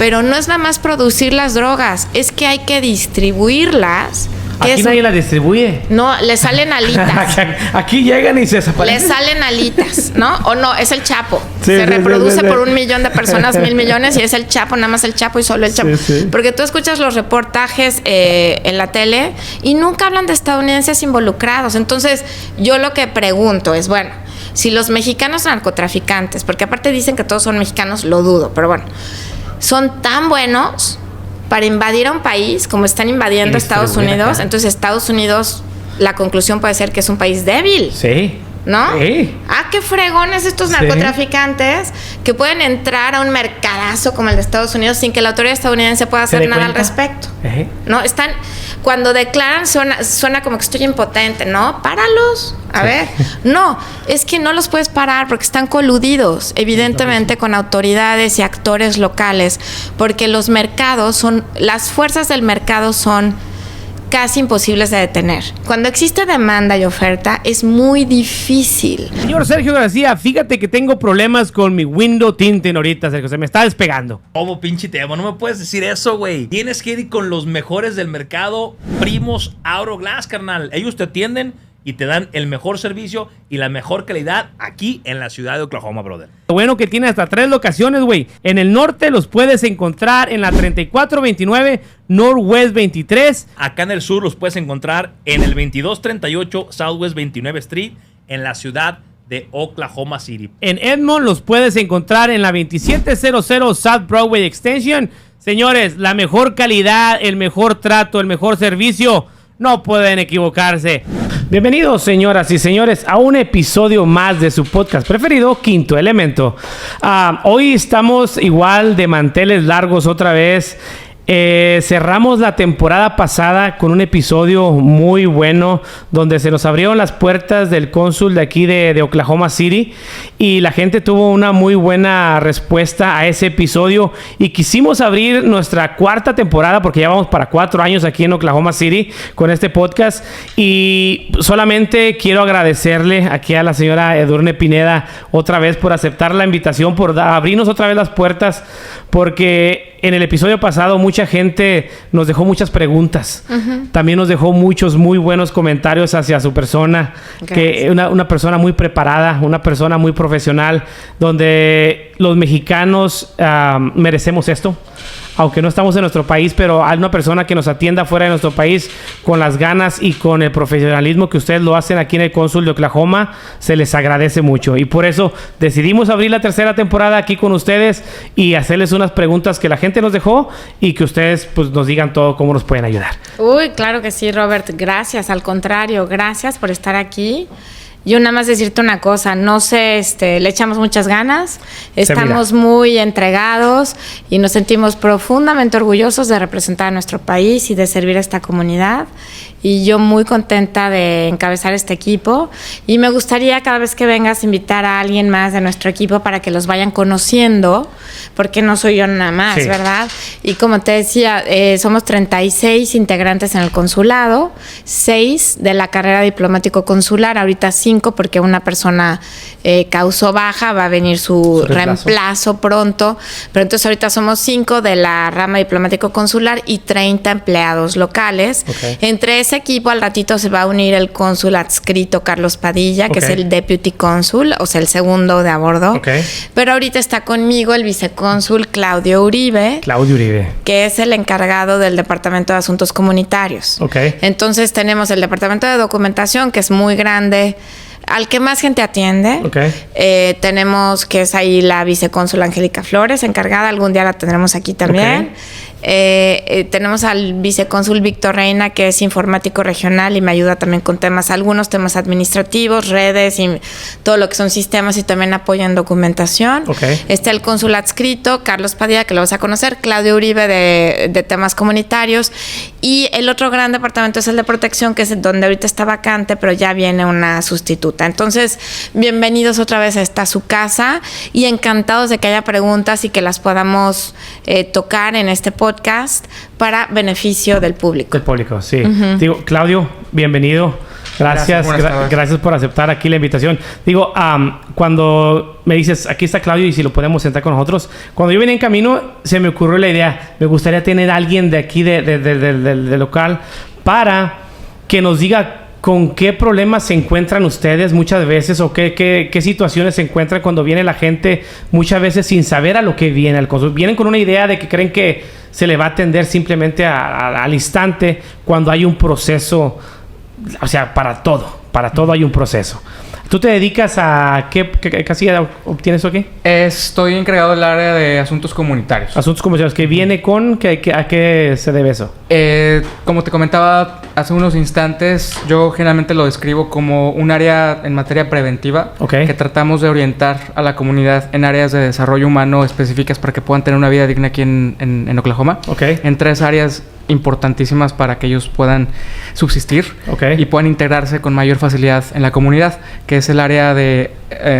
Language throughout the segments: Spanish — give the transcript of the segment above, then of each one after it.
Pero no es nada más producir las drogas, es que hay que distribuirlas. Aquí nadie la distribuye. No, le salen alitas. Aquí llegan y se desaparecen. Le salen alitas, ¿no? O no, es el Chapo. Se reproduce por 1 millón de personas, 1,000 millones, y es el Chapo, nada más el Chapo y solo el Chapo. Porque tú escuchas los reportajes en la tele y nunca hablan de estadounidenses involucrados. Entonces, yo lo que pregunto es, bueno, si los mexicanos narcotraficantes, porque aparte dicen que todos son mexicanos, lo dudo, pero bueno, son tan buenos para invadir a un país como están invadiendo Estados Unidos, entonces Estados Unidos, la conclusión puede ser que es un país débil. Sí. ¿No? Sí. Qué fregones estos narcotraficantes que pueden entrar a un mercadazo como el de Estados Unidos sin que la autoridad estadounidense pueda hacer nada al respecto. ¿No? Están, cuando declaran suena como que estoy impotente, ¿no? Páralos. A ver. No, es que no los puedes parar porque están coludidos, evidentemente, con autoridades y actores locales, porque los mercados las fuerzas del mercado son casi imposibles de detener. Cuando existe demanda y oferta, es muy difícil. Señor Sergio García, fíjate que tengo problemas con mi window tinting ahorita, Sergio. Se me está despegando. ¿Cómo, pinche Temo? No me puedes decir eso, güey. Tienes que ir con los mejores del mercado, Primos Auroglass, carnal. Ellos te atienden y te dan el mejor servicio y la mejor calidad aquí en la ciudad de Oklahoma, brother. Lo bueno que tiene hasta 3 locaciones, güey. En el norte los puedes encontrar en la 3429 Northwest 23. Acá en el sur los puedes encontrar en el 2238 Southwest 29 Street en la ciudad de Oklahoma City. En Edmond los puedes encontrar en la 2700 South Broadway Extension. Señores, la mejor calidad, el mejor trato, el mejor servicio. No pueden equivocarse. Bienvenidos, señoras y señores, a un episodio más de su podcast preferido, Quinto Elemento. Hoy estamos igual de manteles largos otra vez. Cerramos la temporada pasada con un episodio muy bueno donde se nos abrieron las puertas del cónsul de aquí de Oklahoma City y la gente tuvo una muy buena respuesta a ese episodio y quisimos abrir nuestra 4ª temporada porque ya vamos para 4 años aquí en Oklahoma City con este podcast y solamente quiero agradecerle aquí a la señora Edurne Pineda otra vez por aceptar la invitación, por abrirnos otra vez las puertas, porque en el episodio pasado mucha gente nos dejó muchas preguntas. También nos dejó muchos muy buenos comentarios hacia su persona. Que una persona muy preparada, una persona muy profesional, donde los mexicanos merecemos esto. Aunque no estamos en nuestro país, pero hay una persona que nos atienda fuera de nuestro país con las ganas y con el profesionalismo que ustedes lo hacen aquí en el Cónsul de Oklahoma, se les agradece mucho. Y por eso decidimos abrir la 3ª temporada aquí con ustedes y hacerles unas preguntas que la gente nos dejó y que ustedes pues nos digan todo cómo nos pueden ayudar. Uy, claro que sí, Robert. Gracias, al contrario, gracias por estar aquí. Yo nada más decirte una cosa, no sé, le echamos muchas ganas, estamos muy entregados y nos sentimos profundamente orgullosos de representar a nuestro país y de servir a esta comunidad. Y yo muy contenta de encabezar este equipo y me gustaría cada vez que vengas invitar a alguien más de nuestro equipo para que los vayan conociendo, porque no soy yo nada más, sí, ¿verdad? Y como te decía, somos 36 integrantes en el consulado, 6 de la carrera diplomático consular, ahorita 5 porque una persona causó baja, va a venir su reemplazo pronto, pero entonces ahorita somos 5 de la rama diplomático consular y 30 empleados locales. Entre ese equipo al ratito se va a unir el cónsul adscrito Carlos Padilla, que es el deputy cónsul, o sea, el segundo de a bordo. Pero ahorita está conmigo el vicecónsul Claudio Uribe. Que es el encargado del Departamento de Asuntos Comunitarios. Entonces tenemos el Departamento de Documentación, que es muy grande, al que más gente atiende. Tenemos, que es ahí la vicecónsul Angélica Flores, encargada, algún día la tendremos aquí también. Tenemos al vicecónsul Víctor Reina, que es informático regional y me ayuda también con algunos temas administrativos, redes y todo lo que son sistemas, y también apoya en documentación. Está el cónsul adscrito Carlos Padilla, que lo vas a conocer, Claudio Uribe de temas comunitarios, y el otro gran departamento es el de protección, que es donde ahorita está vacante, pero ya viene una sustituta. Entonces, bienvenidos otra vez a esta su casa y encantados de que haya preguntas y que las podamos tocar en este podcast para beneficio del público. Del público, sí. Digo, Claudio, bienvenido. Gracias por aceptar aquí la invitación. Digo, cuando me dices, aquí está Claudio y si lo podemos sentar con nosotros, cuando yo venía en camino, se me ocurrió la idea, me gustaría tener a alguien de aquí, del local, para que nos diga con qué problemas se encuentran ustedes muchas veces o qué situaciones se encuentran cuando viene la gente muchas veces sin saber a lo que viene. Vienen con una idea de que creen que se le va a atender simplemente al instante cuando hay un proceso, o sea, para todo hay un proceso. ¿Tú te dedicas a qué casilla obtienes aquí? Estoy encargado del área de asuntos comunitarios. Asuntos comunitarios, que viene con... ¿A qué se debe eso? Como te comentaba hace unos instantes, yo generalmente lo describo como un área en materia preventiva, que tratamos de orientar a la comunidad en áreas de desarrollo humano específicas para que puedan tener una vida digna aquí en Oklahoma. En 3 áreas importantísimas para que ellos puedan subsistir y puedan integrarse con mayor facilidad en la comunidad, que es el área de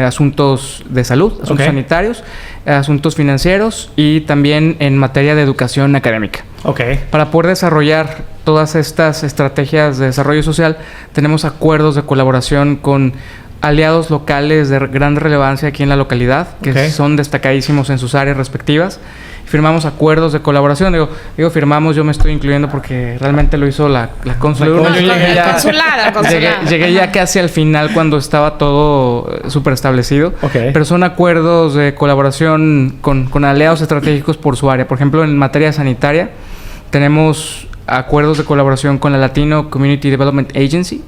asuntos de salud, asuntos sanitarios, asuntos financieros y también en materia de educación académica. Para poder desarrollar todas estas estrategias de desarrollo social, tenemos acuerdos de colaboración con aliados locales de gran relevancia aquí en la localidad, que son destacadísimos en sus áreas respectivas. Firmamos acuerdos de colaboración. Digo firmamos, yo me estoy incluyendo porque realmente lo hizo la consulada. Llegué ya casi al final cuando estaba todo súper establecido. Pero son acuerdos de colaboración con aliados estratégicos por su área. Por ejemplo, en materia sanitaria tenemos acuerdos de colaboración con la Latino Community Development Agency.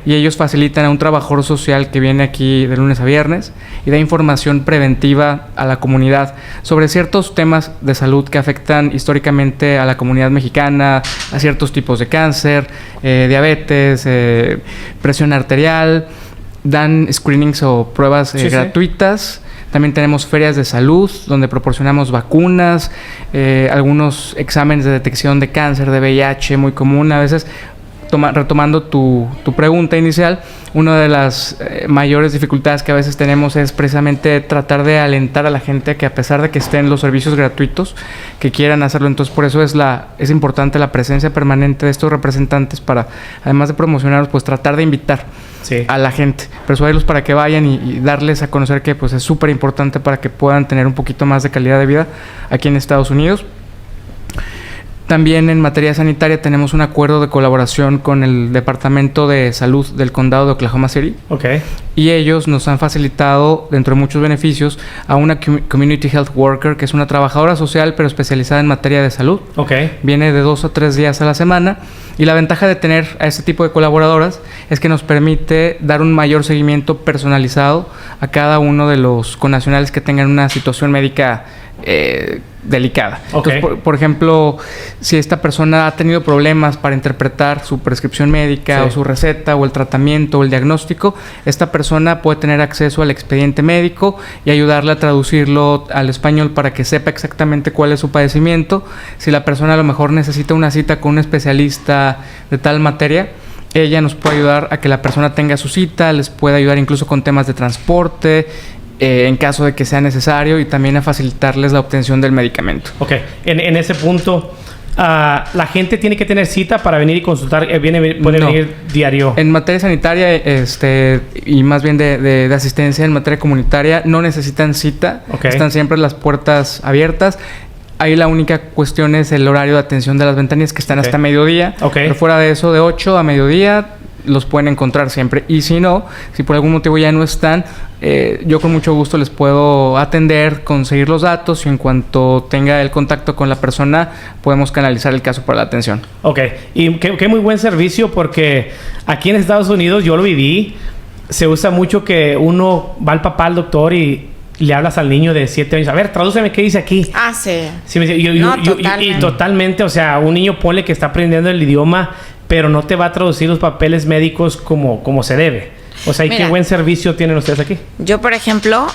Y ellos facilitan a un trabajador social que viene aquí de lunes a viernes y da información preventiva a la comunidad sobre ciertos temas de salud que afectan históricamente a la comunidad mexicana, a ciertos tipos de cáncer, diabetes, presión arterial. Dan screenings o pruebas gratuitas. También tenemos ferias de salud donde proporcionamos vacunas, algunos exámenes de detección de cáncer, de VIH, muy común. A veces, retomando tu pregunta inicial, una de las mayores dificultades que a veces tenemos es precisamente tratar de alentar a la gente que, a pesar de que estén los servicios gratuitos, que quieran hacerlo. Entonces, por eso es importante la presencia permanente de estos representantes para, además de promocionarlos, pues tratar de invitar a la gente, persuadirlos para que vayan y darles a conocer que pues es súper importante para que puedan tener un poquito más de calidad de vida aquí en Estados Unidos. También en materia sanitaria tenemos un acuerdo de colaboración con el Departamento de Salud del Condado de Oklahoma City. Y ellos nos han facilitado, dentro de muchos beneficios, a una Community Health Worker, que es una trabajadora social, pero especializada en materia de salud. Viene de 2 o 3 días a la semana. Y la ventaja de tener a este tipo de colaboradoras es que nos permite dar un mayor seguimiento personalizado a cada uno de los connacionales que tengan una situación médica delicada. Entonces, por ejemplo, si esta persona ha tenido problemas para interpretar su prescripción médica o su receta o el tratamiento o el diagnóstico, esta persona puede tener acceso al expediente médico y ayudarle a traducirlo al español para que sepa exactamente cuál es su padecimiento. Si la persona a lo mejor necesita una cita con un especialista de tal materia, ella nos puede ayudar a que la persona tenga su cita, les puede ayudar incluso con temas de transporte, en caso de que sea necesario, y también a facilitarles la obtención del medicamento. En ese punto, la gente tiene que tener cita para venir y consultar. Puede venir diario. En materia sanitaria, y más bien de asistencia en materia comunitaria, no necesitan cita. Están siempre las puertas abiertas. Ahí la única cuestión es el horario de atención de las ventanillas, que están hasta mediodía. Pero fuera de eso, de 8 a mediodía, los pueden encontrar siempre. Y si no, si por algún motivo ya no están, yo con mucho gusto les puedo atender, conseguir los datos, y en cuanto tenga el contacto con la persona, podemos canalizar el caso para la atención. Y qué muy buen servicio, porque aquí en Estados Unidos, yo lo viví, se usa mucho que uno va al papá al doctor y le hablas al niño de 7 años. A ver, tradúceme qué dice aquí. Y totalmente, o sea, un niño, ponle que está aprendiendo el idioma, pero no te va a traducir los papeles médicos como se debe. O sea, ¿y qué buen servicio tienen ustedes aquí? Yo, por ejemplo,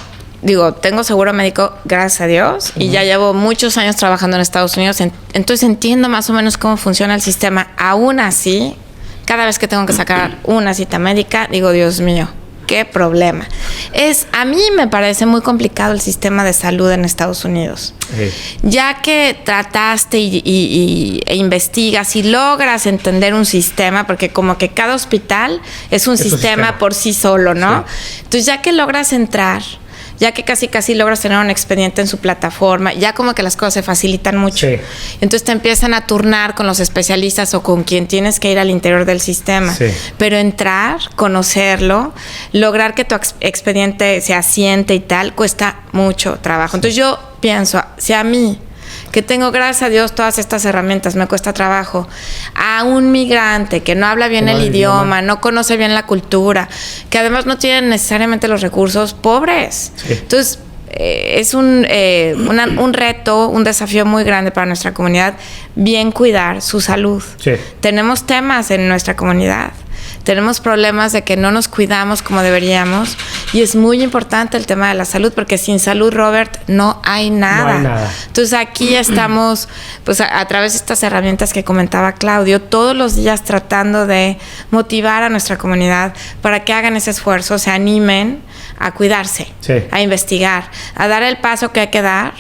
tengo seguro médico, gracias a Dios, y ya llevo muchos años trabajando en Estados Unidos, entonces entiendo más o menos cómo funciona el sistema. Aún así, cada vez que tengo que sacar una cita médica, digo, Dios mío, qué problema. A mí me parece muy complicado el sistema de salud en Estados Unidos. Ya que trataste e investigas y logras entender un sistema, porque como que cada hospital es un sistema por sí solo, ¿no? Sí. Entonces, ya que logras entrar, ya que casi logras tener un expediente en su plataforma, ya como que las cosas se facilitan mucho. Sí. Entonces te empiezan a turnar con los especialistas o con quien tienes que ir al interior del sistema. Sí. Pero entrar, conocerlo, lograr que tu expediente se asiente y tal, cuesta mucho trabajo. Entonces yo pienso, si a mí, que tengo, gracias a Dios, todas estas herramientas, me cuesta trabajo, a un migrante que no habla bien el idioma, no conoce bien la cultura, que además no tiene necesariamente los recursos, pobres. Sí. Entonces, es un reto, un desafío muy grande para nuestra comunidad, bien cuidar su salud. Sí. Tenemos temas en nuestra comunidad. Tenemos problemas de que no nos cuidamos como deberíamos y es muy importante el tema de la salud porque sin salud, Robert, no hay nada. No hay nada. Entonces aquí estamos pues a través de estas herramientas que comentaba Claudio, todos los días tratando de motivar a nuestra comunidad para que hagan ese esfuerzo, se animen a cuidarse, sí, a investigar, a dar el paso que hay que dar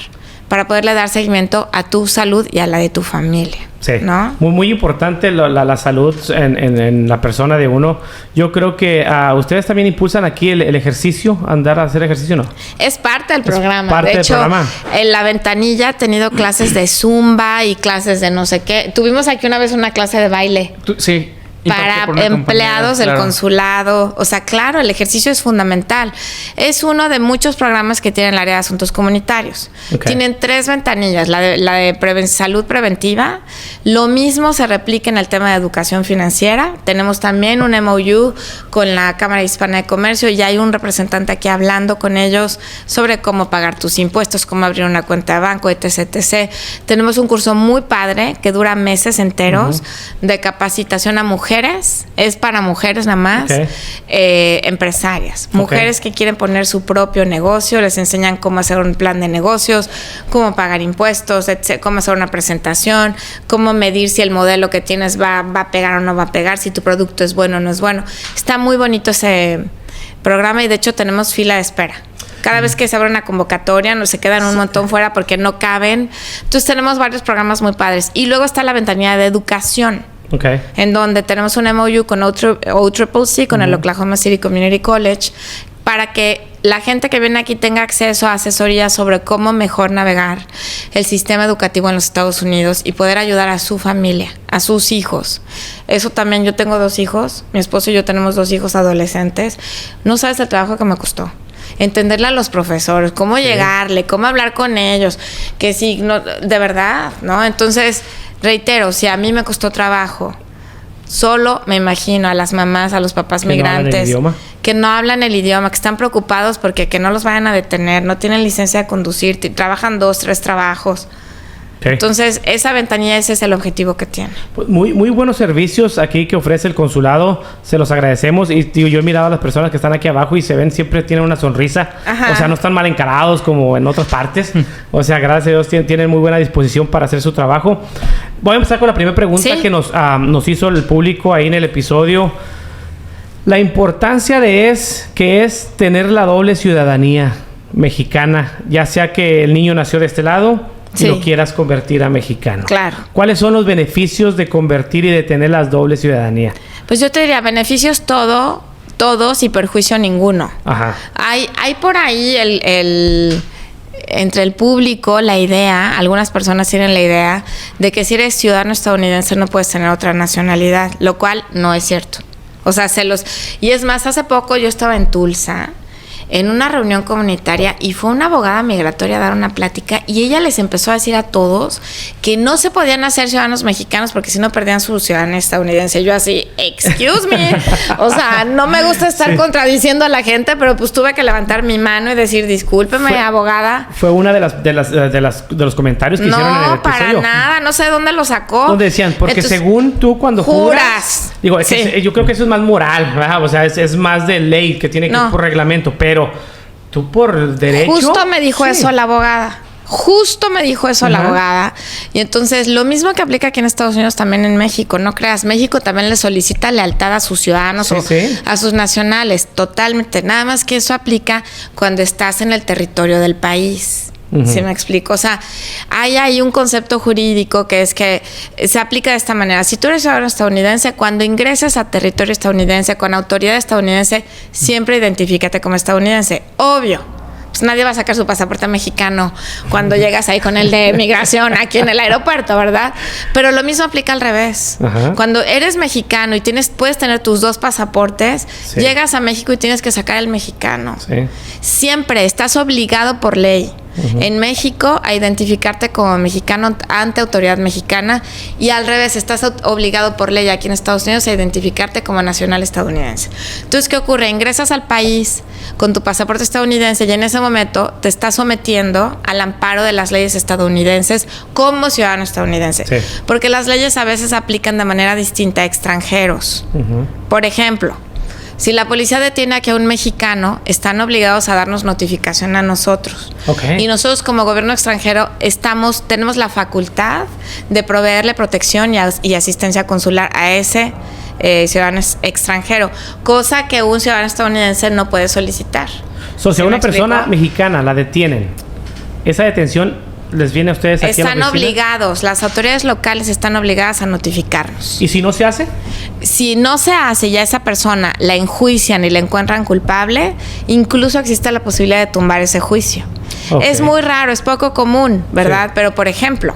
para poderle dar seguimiento a tu salud y a la de tu familia. Sí, ¿no? Muy importante la salud en la persona de uno. Yo creo que ustedes también impulsan aquí el ejercicio, andar a hacer ejercicio, ¿no? Es parte del programa. De hecho, en La Ventanilla he tenido clases de Zumba y clases de no sé qué. Tuvimos aquí una vez una clase de baile. Sí. Para empleados del consulado. O sea, claro, el ejercicio es fundamental. Es uno de muchos programas que tiene el área de asuntos comunitarios. Okay. Tienen 3 ventanillas. La de salud preventiva. Lo mismo se replica en el tema de educación financiera. Tenemos también un MOU con la Cámara Hispana de Comercio y hay un representante aquí hablando con ellos sobre cómo pagar tus impuestos, cómo abrir una cuenta de banco, etc. Tenemos un curso muy padre que dura meses enteros de capacitación a mujeres. Es para mujeres nada más, empresarias, mujeres que quieren poner su propio negocio, les enseñan cómo hacer un plan de negocios, cómo pagar impuestos, cómo hacer una presentación, cómo medir si el modelo que tienes va a pegar o no va a pegar, si tu producto es bueno o no es bueno. Está muy bonito ese programa y de hecho tenemos fila de espera. Cada vez que se abre una convocatoria nos se quedan un montón fuera porque no caben. Entonces tenemos varios programas muy padres. Y luego está la ventanilla de educación. Okay. En donde tenemos un MOU con OCCC, con el Oklahoma City Community College, para que la gente que viene aquí tenga acceso a asesoría sobre cómo mejor navegar el sistema educativo en los Estados Unidos y poder ayudar a su familia, a sus hijos. Eso también, yo tengo 2 hijos, mi esposo y yo tenemos 2 hijos adolescentes. No sabes el trabajo que me costó. Entenderle a los profesores, cómo llegarle, cómo hablar con ellos, que sí, no, de verdad, ¿no? Entonces, reitero, si a mí me costó trabajo, solo me imagino a las mamás, a los papás migrantes que no hablan el idioma, que están preocupados porque que no los vayan a detener, no tienen licencia de conducir, trabajan 2, 3 trabajos. Okay. Entonces, esa ventanilla, ese es el objetivo que tiene. Muy buenos servicios aquí que ofrece el consulado. Se los agradecemos. Y digo, yo he mirado a las personas que están aquí abajo y se ven, siempre tienen una sonrisa. Ajá. O sea, no están mal encarados como en otras partes. O sea, gracias a Dios tienen muy buena disposición para hacer su trabajo. Voy a empezar con la primera pregunta que nos hizo el público ahí en el episodio. La importancia que es tener la doble ciudadanía mexicana, ya sea que el niño nació de este lado y lo quieras convertir a mexicano. Claro. ¿Cuáles son los beneficios de convertir y de tener las doble ciudadanía? Pues yo te diría, beneficios todos y perjuicio ninguno. Ajá. Hay por ahí entre el público la idea, algunas personas tienen la idea de que si eres ciudadano estadounidense no puedes tener otra nacionalidad, lo cual no es cierto. O sea, y es más, hace poco yo estaba en Tulsa en una reunión comunitaria y fue una abogada migratoria a dar una plática y ella les empezó a decir a todos que no se podían hacer ciudadanos mexicanos porque si no perdían su ciudadanía estadounidense. Yo así, excuse me, o sea, no me gusta estar contradiciendo a la gente, pero pues tuve que levantar mi mano y decir, discúlpeme, abogada. Fue una de los comentarios que hicieron en el episodio. No, para nada, no sé dónde lo sacó. Donde decían, porque entonces, según tú cuando juras, digo, yo creo que eso es más moral, ¿verdad? O sea, es más de ley que tiene que ir por reglamento, pero tú por derecho. Justo me dijo eso la abogada. Justo me dijo eso la abogada. Y entonces, lo mismo que aplica aquí en Estados Unidos, también en México. No creas, México también le solicita lealtad a sus ciudadanos a sus nacionales. Totalmente. Nada más que eso aplica cuando estás en el territorio del país. ¿Sí me explico? O sea, hay ahí un concepto jurídico que es que se aplica de esta manera. Si tú eres ciudadano estadounidense, cuando ingreses a territorio estadounidense con autoridad estadounidense, siempre identifícate como estadounidense. Obvio. Pues nadie va a sacar su pasaporte mexicano cuando llegas ahí con el de migración aquí en el aeropuerto, ¿verdad? Pero lo mismo aplica al revés. Cuando eres mexicano y puedes tener tus 2 pasaportes, llegas a México y tienes que sacar el mexicano. Siempre estás obligado por ley en México a identificarte como mexicano ante autoridad mexicana, y al revés, estás obligado por ley aquí en Estados Unidos a identificarte como nacional estadounidense. Entonces, ¿qué ocurre? Ingresas al país con tu pasaporte estadounidense y en ese momento te estás sometiendo al amparo de las leyes estadounidenses como ciudadano estadounidense. Porque las leyes a veces aplican de manera distinta a extranjeros. Por ejemplo, si la policía detiene aquí a un mexicano, están obligados a darnos notificación a nosotros. Y nosotros como gobierno extranjero tenemos la facultad de proveerle protección y asistencia consular a ese ciudadano extranjero, cosa que un ciudadano estadounidense no puede solicitar. Si a una persona mexicana la detienen, esa detención les viene a ustedes aquí a la oficina. Están obligados, las autoridades locales están obligadas a notificarnos. ¿Y si no se hace? Si no se hace y a esa persona la enjuician y la encuentran culpable, incluso existe la posibilidad de tumbar ese juicio. Es muy raro, es poco común, ¿verdad? Pero, por ejemplo,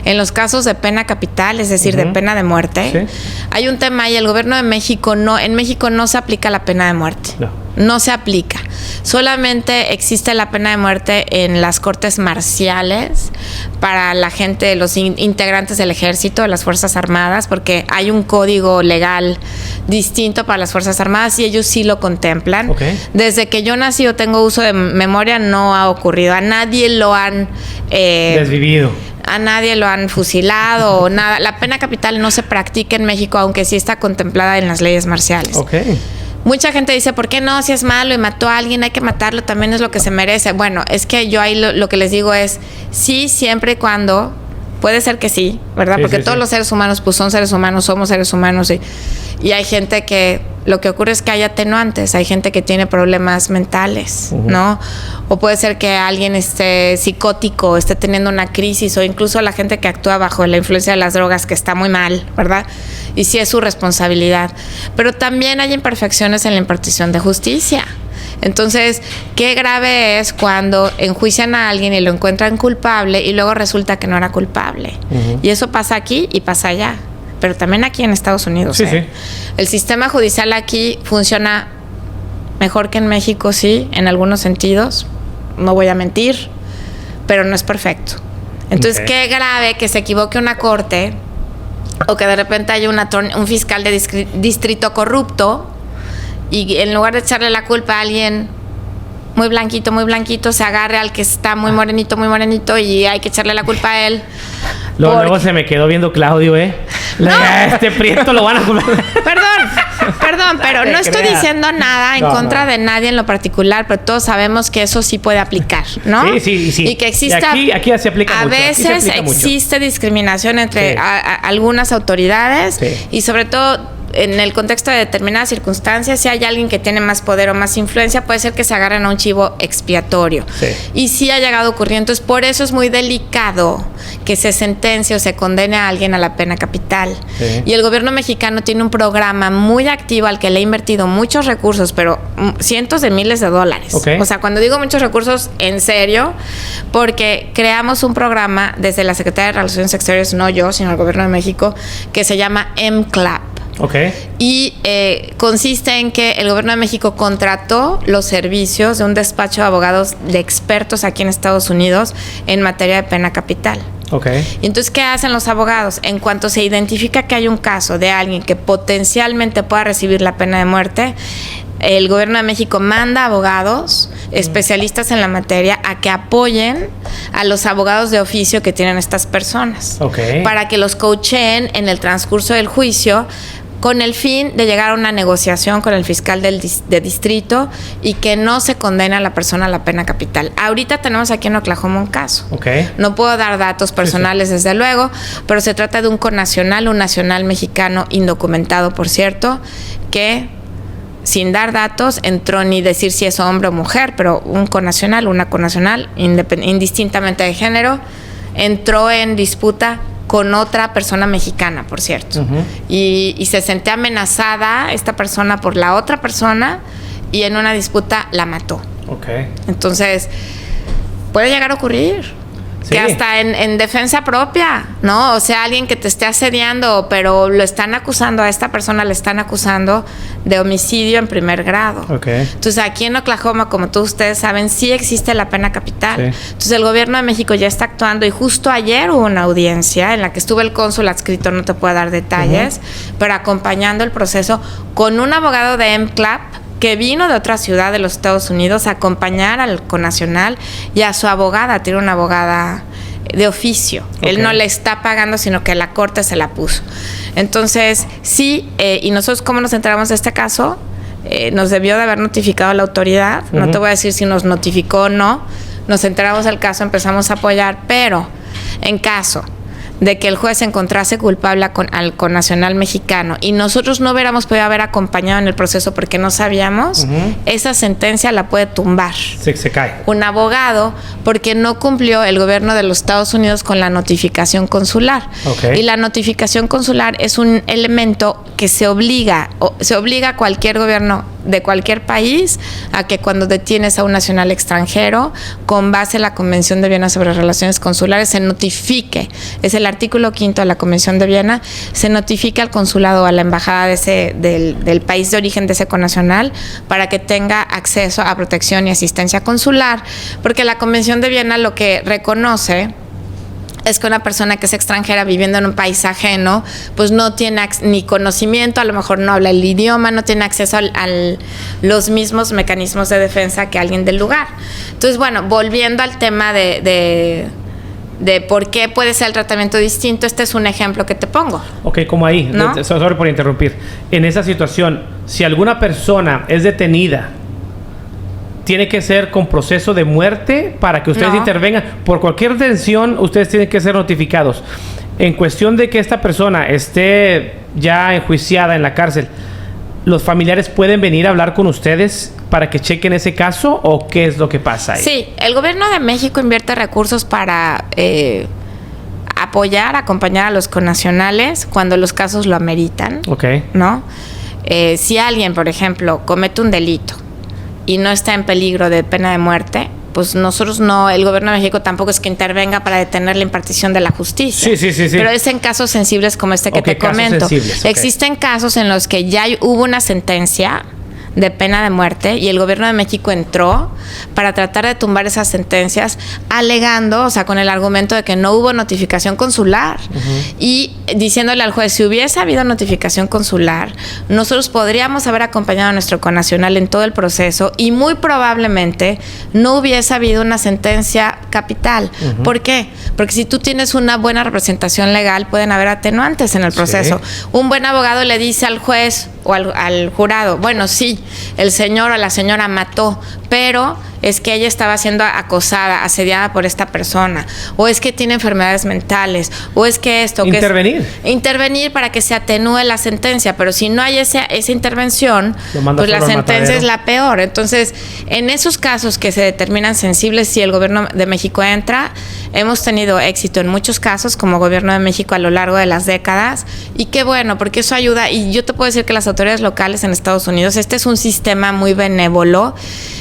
en los casos de pena capital, es decir, de pena de muerte, hay un tema y el gobierno de México en México no se aplica la pena de muerte. No se aplica. Solamente existe la pena de muerte en las cortes marciales para la gente, los integrantes del ejército, de las Fuerzas Armadas, porque hay un código legal distinto para las Fuerzas Armadas y ellos sí lo contemplan. Desde que yo nací o tengo uso de memoria no ha ocurrido. A nadie lo han desvivido. A nadie lo han fusilado o nada. La pena capital no se practica en México, aunque sí está contemplada en las leyes marciales. Mucha gente dice, ¿por qué no? Si es malo y mató a alguien, hay que matarlo, también es lo que se merece. Bueno, es que yo ahí lo que les digo es, sí, siempre y cuando, puede ser que sí, ¿verdad? Porque todos los seres humanos, pues son seres humanos, somos seres humanos, y hay gente que, lo que ocurre es que hay atenuantes, hay gente que tiene problemas mentales, ¿no? O puede ser que alguien esté psicótico, esté teniendo una crisis, o incluso la gente que actúa bajo la influencia de las drogas, que está muy mal, ¿verdad? Y sí es su responsabilidad. Pero también hay imperfecciones en la impartición de justicia. Entonces, qué grave es cuando enjuician a alguien y lo encuentran culpable y luego resulta que no era culpable. Y eso pasa aquí y pasa allá. Pero también aquí en Estados Unidos. El sistema judicial aquí funciona mejor que en México, sí, en algunos sentidos. No voy a mentir, pero no es perfecto. Entonces, qué grave que se equivoque una corte o que de repente haya un fiscal de distrito corrupto y en lugar de echarle la culpa a alguien muy blanquito, se agarre al que está muy morenito y hay que echarle la culpa a él. Luego se me quedó viendo Claudio, este prieto lo van a culpar. Perdón, pero no estoy diciendo nada en contra de nadie en lo particular, pero todos sabemos que eso sí puede aplicar, ¿no? Sí. Y que exista, aquí se aplica mucho. A veces existe discriminación entre algunas autoridades y sobre todo en el contexto de determinadas circunstancias, si hay alguien que tiene más poder o más influencia, puede ser que se agarren a un chivo expiatorio. Y sí ha llegado a ocurrir. Entonces, por eso es muy delicado que se sentencie o se condene a alguien a la pena capital. Y el gobierno mexicano tiene un programa muy activo al que le ha invertido muchos recursos, pero cientos de miles de dólares. O sea, cuando digo muchos recursos, en serio, porque creamos un programa desde la Secretaría de Relaciones Exteriores, no yo, sino el gobierno de México, que se llama MCLAP. Y consiste en que el gobierno de México contrató los servicios de un despacho de abogados de expertos aquí en Estados Unidos en materia de pena capital. Y entonces, ¿qué hacen los abogados? En cuanto se identifica que hay un caso de alguien que potencialmente pueda recibir la pena de muerte, el gobierno de México manda abogados especialistas en la materia a que apoyen a los abogados de oficio que tienen estas personas, para que los coacheen en el transcurso del juicio, con el fin de llegar a una negociación con el fiscal de distrito y que no se condene a la persona a la pena capital. Ahorita tenemos aquí en Oklahoma un caso. Okay. No puedo dar datos personales, desde luego, pero se trata de un connacional, un nacional mexicano indocumentado, por cierto, que sin dar datos entró ni decir si es hombre o mujer, pero un connacional, una connacional, indistintamente de género, entró en disputa con otra persona mexicana, por cierto. Y se sentía amenazada esta persona por la otra persona y en una disputa la mató. Entonces, puede llegar a ocurrir. Sí. Que hasta en defensa propia, ¿no? O sea, alguien que te esté asediando, pero lo están acusando, a esta persona le están acusando de homicidio en primer grado. Entonces, aquí en Oklahoma, como todos ustedes saben, sí existe la pena capital. Entonces, el gobierno de México ya está actuando y justo ayer hubo una audiencia en la que estuvo el cónsul adscrito, no te puedo dar detalles, pero acompañando el proceso con un abogado de MCLAP que vino de otra ciudad de los Estados Unidos a acompañar al connacional y a su abogada. Tiene una abogada de oficio. Él no le está pagando, sino que la corte se la puso. Entonces, sí, y nosotros, ¿cómo nos enteramos de este caso? Nos debió de haber notificado la autoridad. No te voy a decir si nos notificó o no. Nos enteramos del caso, empezamos a apoyar, pero en caso de que el juez encontrase culpable al connacional mexicano y nosotros no hubiéramos podido haber acompañado en el proceso porque no sabíamos, esa sentencia la puede tumbar. Se cae. Un abogado, porque no cumplió el gobierno de los Estados Unidos con la notificación consular. Y la notificación consular es un elemento que se obliga a cualquier gobierno de cualquier país a que cuando detienes a un nacional extranjero, con base en la Convención de Viena sobre Relaciones Consulares, se notifique. Es el artículo 5 de la Convención de Viena, se notifica al consulado o a la embajada del país de origen de ese connacional para que tenga acceso a protección y asistencia consular, porque la Convención de Viena lo que reconoce es que una persona que es extranjera viviendo en un país ajeno, pues no tiene ni conocimiento, a lo mejor no habla el idioma, no tiene acceso a los mismos mecanismos de defensa que alguien del lugar. Entonces, bueno, volviendo al tema de por qué puede ser el tratamiento distinto, este es un ejemplo que te pongo. Como ahí, ¿no? Sorry por interrumpir. En esa situación, si alguna persona es detenida, ¿tiene que ser con proceso de muerte para que ustedes intervengan? Por cualquier detención, ustedes tienen que ser notificados. En cuestión de que esta persona esté ya enjuiciada en la cárcel, ¿los familiares pueden venir a hablar con ustedes para que chequen ese caso o qué es lo que pasa ahí? Sí, el gobierno de México invierte recursos para apoyar, acompañar a los connacionales cuando los casos lo ameritan. ¿No? Si alguien, por ejemplo, comete un delito y no está en peligro de pena de muerte, pues nosotros no, el gobierno de México tampoco es que intervenga para detener la impartición de la justicia. Sí. Pero es en casos sensibles como este que te comento. Existen casos en los que ya hubo una sentencia de pena de muerte y el gobierno de México entró para tratar de tumbar esas sentencias alegando, o sea, con el argumento de que no hubo notificación consular y diciéndole al juez, si hubiese habido notificación consular, nosotros podríamos haber acompañado a nuestro connacional en todo el proceso y muy probablemente no hubiese habido una sentencia capital. ¿Por qué? Porque si tú tienes una buena representación legal, pueden haber atenuantes en el proceso. Un buen abogado le dice al juez o al jurado, bueno, sí, el señor o la señora mató, pero es que ella estaba siendo acosada, asediada por esta persona, o es que tiene enfermedades mentales, o es que esto... Intervenir para que se atenúe la sentencia, pero si no hay esa intervención, pues la sentencia es la peor. Entonces, en esos casos que se determinan sensibles, si el gobierno de México entra, hemos tenido éxito en muchos casos como gobierno de México a lo largo de las décadas, y qué bueno, porque eso ayuda, y yo te puedo decir que las autoridades locales en Estados Unidos, este es un sistema muy benévolo,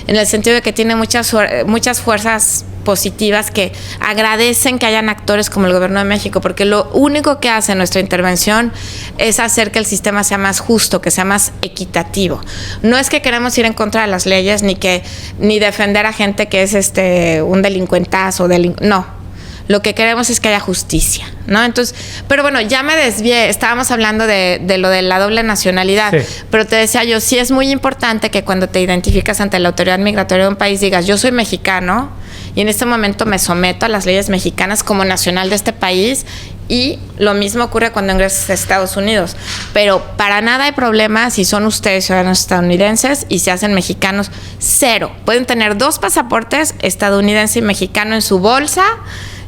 en el sentido de que tiene muchas fuerzas positivas que agradecen que hayan actores como el gobierno de México, porque lo único que hace nuestra intervención es hacer que el sistema sea más justo, que sea más equitativo. No es que queremos ir en contra de las leyes, ni defender a gente que es un delincuentazo, no. Lo que queremos es que haya justicia, ¿no? Entonces, pero bueno, ya me desvié. Estábamos hablando de lo de la doble nacionalidad. Pero te decía yo, sí es muy importante que cuando te identificas ante la autoridad migratoria de un país digas, yo soy mexicano y en este momento me someto a las leyes mexicanas como nacional de este país, y lo mismo ocurre cuando ingresas a Estados Unidos. Pero para nada hay problema si son ustedes ciudadanos estadounidenses y se hacen mexicanos. Cero. Pueden tener 2 pasaportes, estadounidense y mexicano, en su bolsa,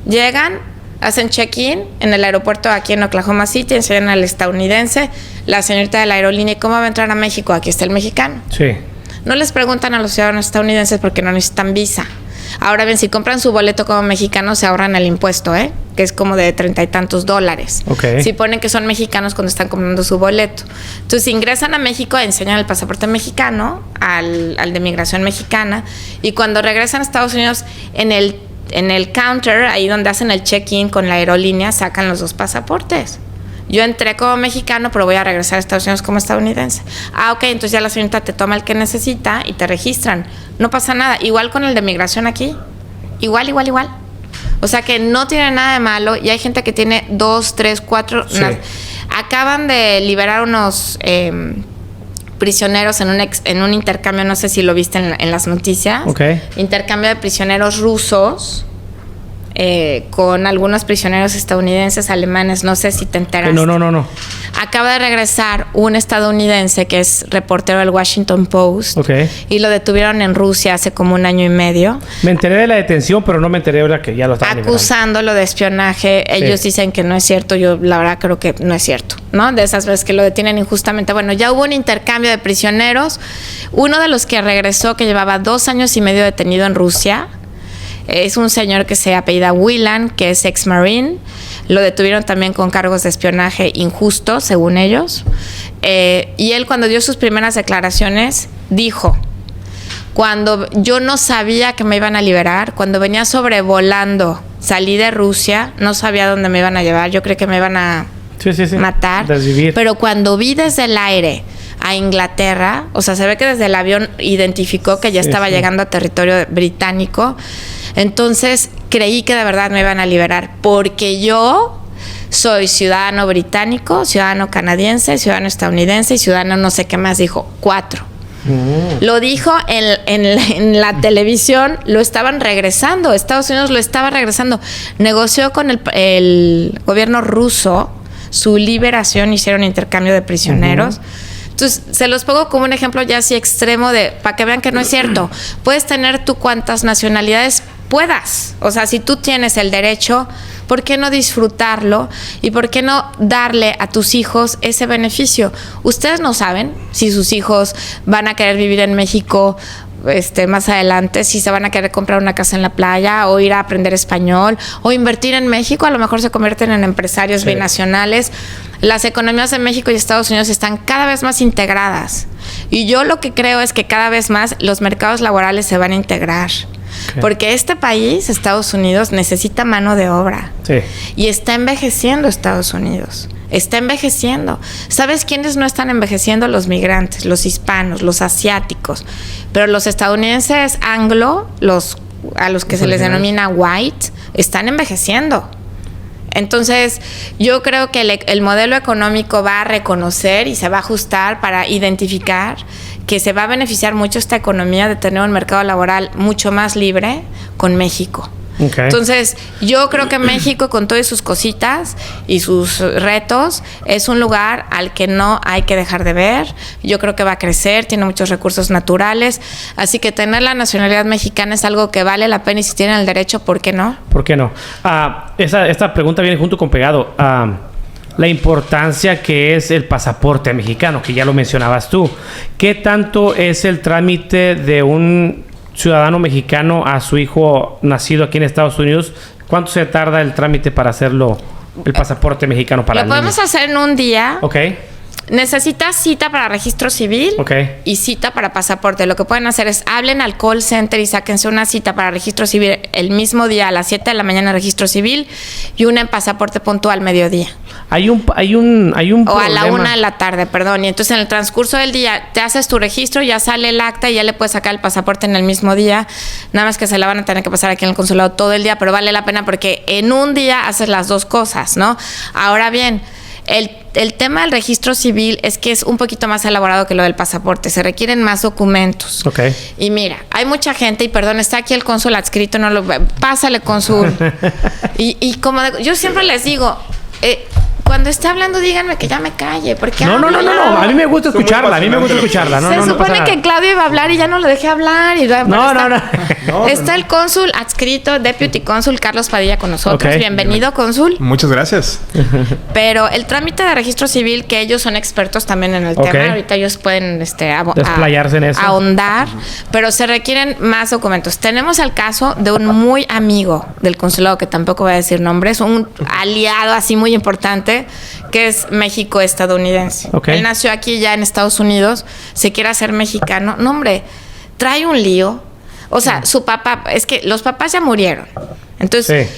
llegan, hacen check-in en el aeropuerto aquí en Oklahoma City, enseñan al estadounidense, la señorita de la aerolínea, ¿cómo va a entrar a México? Aquí está el mexicano. Sí. No les preguntan a los ciudadanos estadounidenses porque no necesitan visa. Ahora bien, si compran su boleto como mexicano, se ahorran el impuesto, que es como de $30 y tantos. Okay. Si ponen que son mexicanos cuando están comprando su boleto. Entonces, ingresan a México, enseñan el pasaporte mexicano al de migración mexicana, y cuando regresan a Estados Unidos, en el counter, ahí donde hacen el check-in con la aerolínea, sacan los 2 pasaportes. Yo entré como mexicano, pero voy a regresar a Estados Unidos como estadounidense. Ok, entonces ya la señorita te toma el que necesita y te registran. No pasa nada. Igual con el de migración aquí. Igual. O sea que no tiene nada de malo, y hay gente que tiene 2, 3, 4... Sí. Acaban de liberar unos prisioneros en un intercambio, no sé si lo viste en las noticias. Okay. Intercambio de prisioneros rusos con algunos prisioneros estadounidenses, alemanes, no sé si te enteras. No. Acaba de regresar un estadounidense que es reportero del Washington Post, y lo detuvieron en Rusia hace como 1 año y medio. Me enteré de la detención, pero no me enteré de la que ya lo estaban acusándolo de espionaje. Ellos dicen que no es cierto, yo la verdad creo que no es cierto, ¿no? De esas veces que lo detienen injustamente. Bueno, ya hubo un intercambio de prisioneros. Uno de los que regresó, que llevaba 2 años y medio detenido en Rusia, es un señor que se apellida Whelan, que es ex-marine. Lo detuvieron también con cargos de espionaje injusto, según ellos. Y él, cuando dio sus primeras declaraciones, dijo: cuando yo no sabía que me iban a liberar, cuando venía sobrevolando, salí de Rusia, no sabía dónde me iban a llevar, yo creí que me iban a matar. Desvivir. Pero cuando vi desde el aire a Inglaterra, o sea, se ve que desde el avión identificó que ya estaba llegando a territorio británico. Entonces creí que de verdad me iban a liberar, porque yo soy ciudadano británico, ciudadano canadiense, ciudadano estadounidense y ciudadano no sé qué más dijo, 4. Lo dijo en la televisión, lo estaban regresando, Estados Unidos lo estaba regresando. Negoció con el gobierno ruso su liberación, hicieron intercambio de prisioneros. Entonces, se los pongo como un ejemplo ya así extremo para que vean que no es cierto. Puedes tener tú cuantas nacionalidades puedas. O sea, si tú tienes el derecho, ¿por qué no disfrutarlo? ¿Y por qué no darle a tus hijos ese beneficio? Ustedes no saben si sus hijos van a querer vivir en México más adelante, si se van a querer comprar una casa en la playa, o ir a aprender español, o invertir en México. A lo mejor se convierten en empresarios binacionales. Las economías de México y Estados Unidos están cada vez más integradas, y yo lo que creo es que cada vez más los mercados laborales se van a integrar. Porque este país, Estados Unidos, necesita mano de obra. Y está envejeciendo Estados Unidos. Está envejeciendo. ¿Sabes quiénes no están envejeciendo? Los migrantes, los hispanos, los asiáticos. Pero los estadounidenses anglo, a los que se les denomina white, están envejeciendo. Entonces, yo creo que el modelo económico va a reconocer y se va a ajustar para identificar que se va a beneficiar mucho esta economía de tener un mercado laboral mucho más libre con México. Entonces, yo creo que México, con todas sus cositas y sus retos, es un lugar al que no hay que dejar de ver. Yo creo que va a crecer, tiene muchos recursos naturales, así que tener la nacionalidad mexicana es algo que vale la pena, y si tienen el derecho, ¿por qué no? ¿Por qué no? Esta pregunta viene junto con pegado. La importancia que es el pasaporte mexicano, que ya lo mencionabas tú. ¿Qué tanto es el trámite de un ciudadano mexicano a su hijo nacido aquí en Estados Unidos? ¿Cuánto se tarda el trámite para hacerlo, el pasaporte mexicano para el niño? Lo podemos hacer en un día. Necesitas cita para registro civil y cita para pasaporte. Lo que pueden hacer es hablen al call center y sáquense una cita para registro civil el mismo día, a las 7 de la mañana registro civil, y una en pasaporte puntual mediodía. Hay un o a la 1 de la tarde, perdón. Y entonces en el transcurso del día te haces tu registro, ya sale el acta y ya le puedes sacar el pasaporte en el mismo día. Nada más que se la van a tener que pasar aquí en el consulado todo el día, pero vale la pena porque en un día haces las 2 cosas, ¿no? Ahora bien, El tema del registro civil es que es un poquito más elaborado que lo del pasaporte. Se requieren más documentos. Okay. Y mira, hay mucha gente, y perdón, está aquí el cónsul adscrito, no lo pásale, cónsul. y como yo siempre les digo, cuando esté hablando, díganme que ya me calle. Porque no. A mí me gusta escucharla. Se supone que Claudio iba a hablar y ya no lo dejé hablar. No. Está el cónsul adscrito, deputy cónsul Carlos Padilla con nosotros. Okay. Bienvenido, cónsul. Muchas gracias. Pero el trámite de registro civil, que ellos son expertos también en el tema, ahorita ellos pueden desplayarse en eso. Ahondar, pero se requieren más documentos. Tenemos el caso de un muy amigo del consulado, que tampoco voy a decir nombres, un aliado así muy importante, que es México-estadounidense. Okay. Él nació aquí ya en Estados Unidos, se quiere hacer mexicano. No, hombre, trae un lío. O sea, su papá, es que los papás ya murieron. Entonces,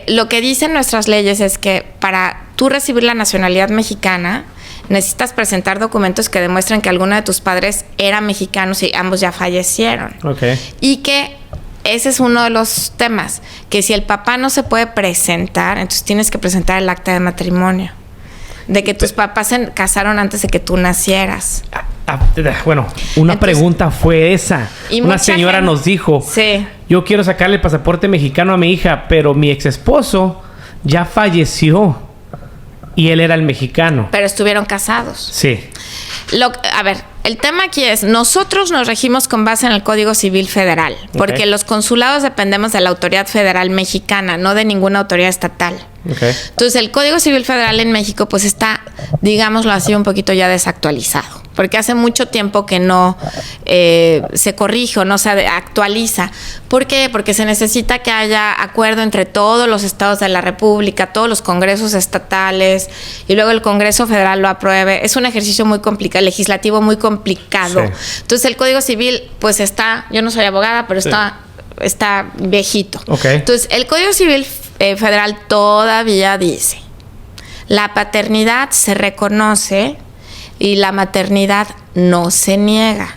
lo que dicen nuestras leyes es que para tú recibir la nacionalidad mexicana, necesitas presentar documentos que demuestren que alguno de tus padres era mexicano y ambos ya fallecieron. Okay. Y que ese es uno de los temas, que si el papá no se puede presentar, entonces tienes que presentar el acta de matrimonio, de que tus papás se casaron antes de que tú nacieras. Bueno, una pregunta fue esa. Una señora nos dijo, yo quiero sacarle el pasaporte mexicano a mi hija, pero mi ex esposo ya falleció y él era el mexicano. Pero estuvieron casados. Sí. A ver, el tema aquí es, nosotros nos regimos con base en el Código Civil Federal, porque los consulados dependemos de la autoridad federal mexicana, no de ninguna autoridad estatal. Okay. Entonces, el Código Civil Federal en México pues está, digámoslo así, un poquito ya desactualizado, porque hace mucho tiempo que no se corrige o no se actualiza. ¿Por qué? Porque se necesita que haya acuerdo entre todos los estados de la República, todos los congresos estatales, y luego el Congreso Federal lo apruebe. Es un ejercicio muy complicado, legislativo muy complicado. Sí. Entonces, el Código Civil pues está, yo no soy abogada, pero está viejito. Okay. Entonces, el Código Civil Federal todavía dice, la paternidad se reconoce y la maternidad no se niega.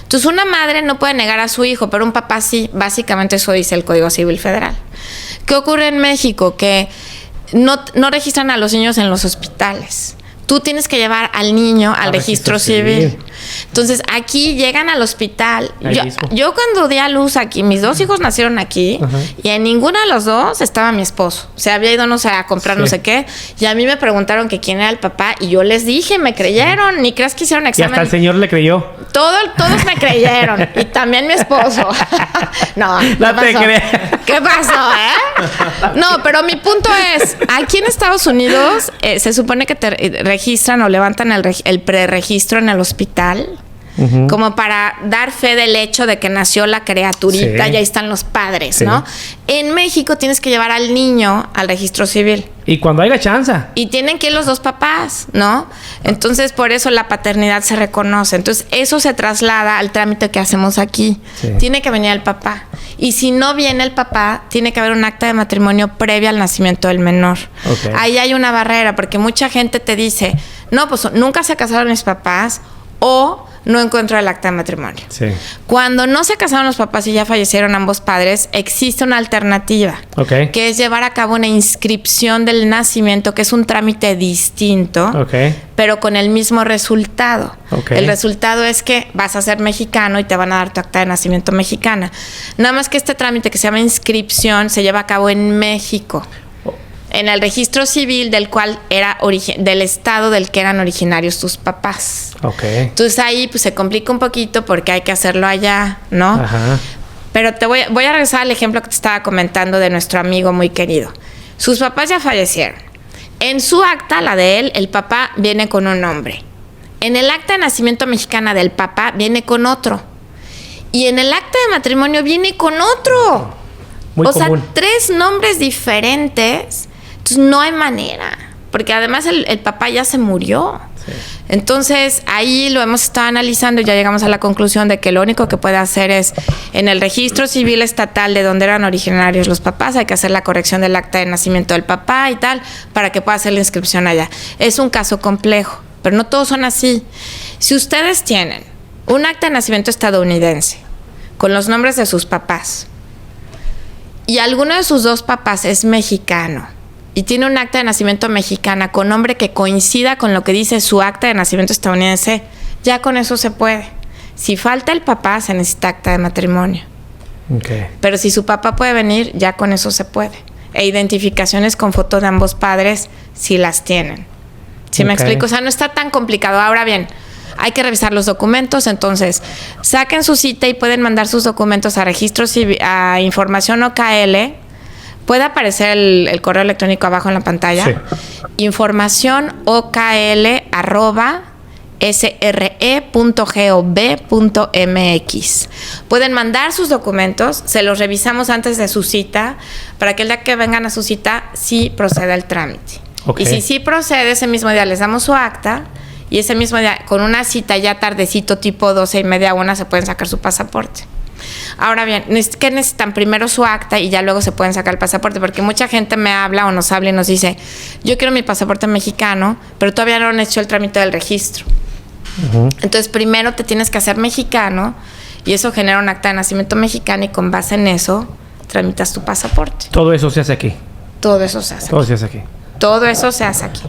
Entonces, una madre no puede negar a su hijo, pero un papá sí. Básicamente eso dice el Código Civil Federal. ¿Qué ocurre en México? Que no registran a los niños en los hospitales. Tú tienes que llevar al niño al registro civil. Entonces, aquí llegan al hospital. Yo cuando di a luz aquí, mis dos hijos nacieron aquí, y en ninguno de los dos estaba mi esposo. O sea, había ido, no sé, a comprar no sé qué, y a mí me preguntaron que quién era el papá, y yo les dije, me creyeron, ni creas que hicieron examen. Y hasta el señor le creyó. Todos me creyeron, y también mi esposo. No te crees. ¿Qué pasó, No, pero mi punto es, aquí en Estados Unidos se supone que te registran o levantan el preregistro en el hospital, como para dar fe del hecho de que nació la criaturita, y ahí están los padres, ¿no? En México tienes que llevar al niño al registro civil. Y cuando haya chance. Y tienen que ir los dos papás, ¿no? Entonces, por eso la paternidad se reconoce. Entonces, eso se traslada al trámite que hacemos aquí. Tiene que venir el papá. Y si no viene el papá, tiene que haber un acta de matrimonio previa al nacimiento del menor. Okay. Ahí hay una barrera, porque mucha gente te dice, no, pues nunca se casaron mis papás, o no encuentro el acta de matrimonio. Cuando no se casaron los papás y ya fallecieron ambos padres, existe una alternativa, que es llevar a cabo una inscripción del nacimiento, que es un trámite distinto, pero con el mismo resultado. El resultado es que vas a ser mexicano y te van a dar tu acta de nacimiento mexicana. Nada más que este trámite, que se llama inscripción, se lleva a cabo en México, en el registro civil del cual era del estado del que eran originarios tus papás. Entonces ahí pues se complica un poquito porque hay que hacerlo allá, ¿no? Pero voy a regresar al ejemplo que te estaba comentando de nuestro amigo muy querido. Sus papás ya fallecieron. En su acta, la de él, el papá viene con un nombre. En el acta de nacimiento mexicana del papá viene con otro. Y en el acta de matrimonio viene con otro. Muy común. Sea, 3 nombres diferentes. Entonces no hay manera, porque además el papá ya se murió. Entonces ahí lo hemos estado analizando y ya llegamos a la conclusión de que lo único que puede hacer es, en el registro civil estatal de donde eran originarios los papás, hay que hacer la corrección del acta de nacimiento del papá y tal, para que pueda hacer la inscripción allá. Es un caso complejo, pero no todos son así. Si ustedes tienen un acta de nacimiento estadounidense con los nombres de sus papás y alguno de sus 2 papás es mexicano, y tiene un acta de nacimiento mexicana con nombre que coincida con lo que dice su acta de nacimiento estadounidense, ya con eso se puede. Si falta el papá, se necesita acta de matrimonio. Okay. Pero si su papá puede venir, ya con eso se puede. E identificaciones con foto de ambos padres, si las tienen. ¿Sí me explico? O sea, no está tan complicado. Ahora bien, hay que revisar los documentos. Entonces, saquen su cita y pueden mandar sus documentos a registro civil, a información OKL. Puede aparecer el correo electrónico abajo en la pantalla. Sí. Información okl@sre.gov.mx. Pueden mandar sus documentos, se los revisamos antes de su cita, para que el día que vengan a su cita sí proceda el trámite. Okay. Y si sí procede, ese mismo día les damos su acta, y ese mismo día, con una cita ya tardecito, tipo 12:30, 1, se pueden sacar su pasaporte. Ahora bien, ¿qué necesitan? Primero su acta y ya luego se pueden sacar el pasaporte, porque mucha gente me habla o nos habla y nos dice, yo quiero mi pasaporte mexicano, pero todavía no han hecho el trámite del registro. Entonces, primero te tienes que hacer mexicano y eso genera un acta de nacimiento mexicano y con base en eso tramitas tu pasaporte. Todo eso se hace aquí. Todo eso se hace Todo se hace aquí. Todo eso se hace aquí.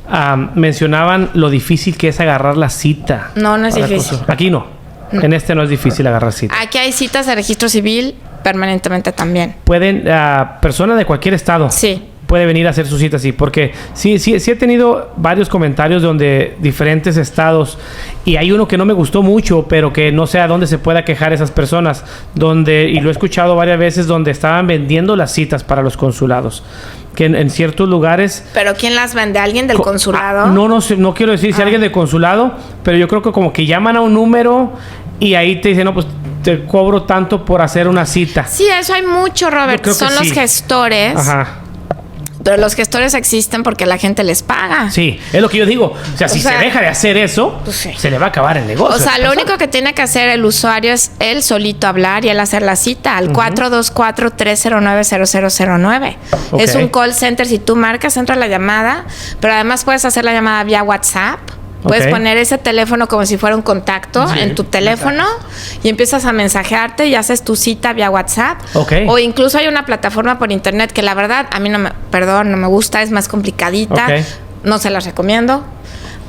Mencionaban lo difícil que es agarrar la cita. No, no es difícil. Aquí no. En este no es difícil agarrar cita. Aquí hay citas de registro civil permanentemente también. ¿Pueden, personas de cualquier estado? Sí. Puede venir a hacer su cita, sí, porque sí he tenido varios comentarios donde diferentes estados, y hay uno que no me gustó mucho, pero que no sé a dónde se pueda quejar esas personas, donde, y lo he escuchado varias veces, donde estaban vendiendo las citas para los consulados, que en ciertos lugares... ¿Pero quién las vende? ¿Alguien del consulado? No quiero decir si alguien del consulado, pero yo creo que como que llaman a un número y ahí te dicen, no, pues te cobro tanto por hacer una cita. Sí, eso hay mucho, Robert. Son los gestores. Ajá. Pero los gestores existen porque la gente les paga. Sí, es lo que yo digo. O sea, si se deja de hacer eso, pues sí, se le va a acabar el negocio. O sea, lo único que tiene que hacer el usuario es él solito hablar y él hacer la cita al 424-309-0009. Okay. Es un call center. Si tú marcas, entra la llamada, pero además puedes hacer la llamada vía WhatsApp. Puedes poner ese teléfono como si fuera un contacto en tu teléfono y empiezas a mensajearte y haces tu cita vía WhatsApp. Okay. O incluso hay una plataforma por internet que la verdad a mí no me gusta, es más complicadita. Okay. No se las recomiendo.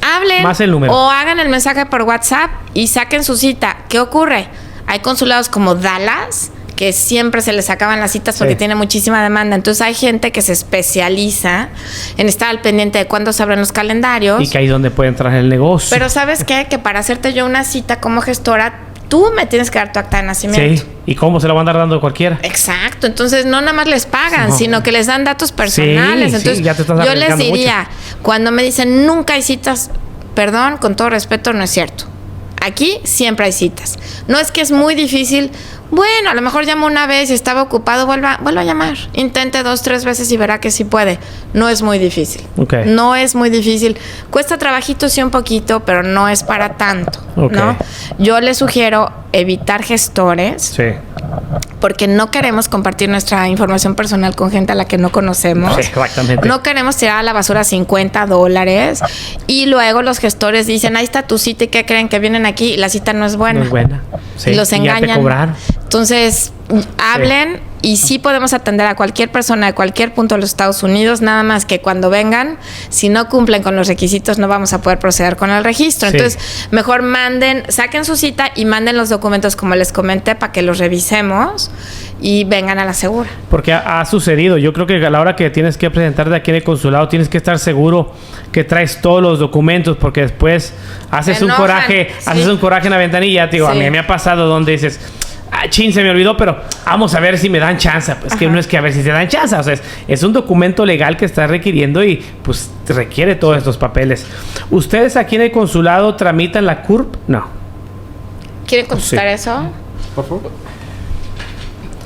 Hablen más el número o hagan el mensaje por WhatsApp y saquen su cita. ¿Qué ocurre? Hay consulados como Dallas que siempre se les acaban las citas porque tiene muchísima demanda. Entonces hay gente que se especializa en estar al pendiente de cuándo se abren los calendarios. Y que ahí es donde puede entrar el negocio. Pero ¿sabes qué? Que para hacerte yo una cita como gestora, tú me tienes que dar tu acta de nacimiento. Sí. ¿Y cómo se la van a andar dando cualquiera? Exacto. Entonces no nada más les pagan, sino que les dan datos personales. Entonces ya te estás yo les diría, cuando me dicen nunca hay citas, perdón, con todo respeto, no es cierto. Aquí siempre hay citas. No es que es muy difícil. Bueno, a lo mejor llamó una vez y estaba ocupado, vuelva a llamar. Intente 2, 3 veces y verá que sí puede. No es muy difícil. Okay. No es muy difícil. Cuesta trabajito, sí, un poquito, pero no es para tanto, ¿no? Yo le sugiero evitar gestores. Sí. Porque no queremos compartir nuestra información personal con gente a la que no conocemos. Sí, exactamente. No queremos tirar a la basura $50 y luego los gestores dicen, ahí está tu cita y ¿qué creen? Que vienen aquí y la cita no es buena. No es buena. Sí. Y los engañan. Ya te cobraron. Entonces, hablen y sí podemos atender a cualquier persona de cualquier punto de los Estados Unidos, nada más que cuando vengan, si no cumplen con los requisitos, no vamos a poder proceder con el registro. Sí. Entonces, mejor saquen su cita y manden los documentos como les comenté para que los revisemos y vengan a la segura. Porque ha sucedido. Yo creo que a la hora que tienes que presentarte aquí en el consulado, tienes que estar seguro que traes todos los documentos, porque después haces un coraje en la ventanilla. Te digo, a mí me ha pasado donde dices, chin, se me olvidó, pero vamos a ver si me dan chance. Pues que no es que a ver si te dan chance. O sea, es un documento legal que estás requiriendo y pues requiere todos estos papeles. ¿Ustedes aquí en el consulado tramitan la CURP? No. ¿Quieren contestar eso? Por favor.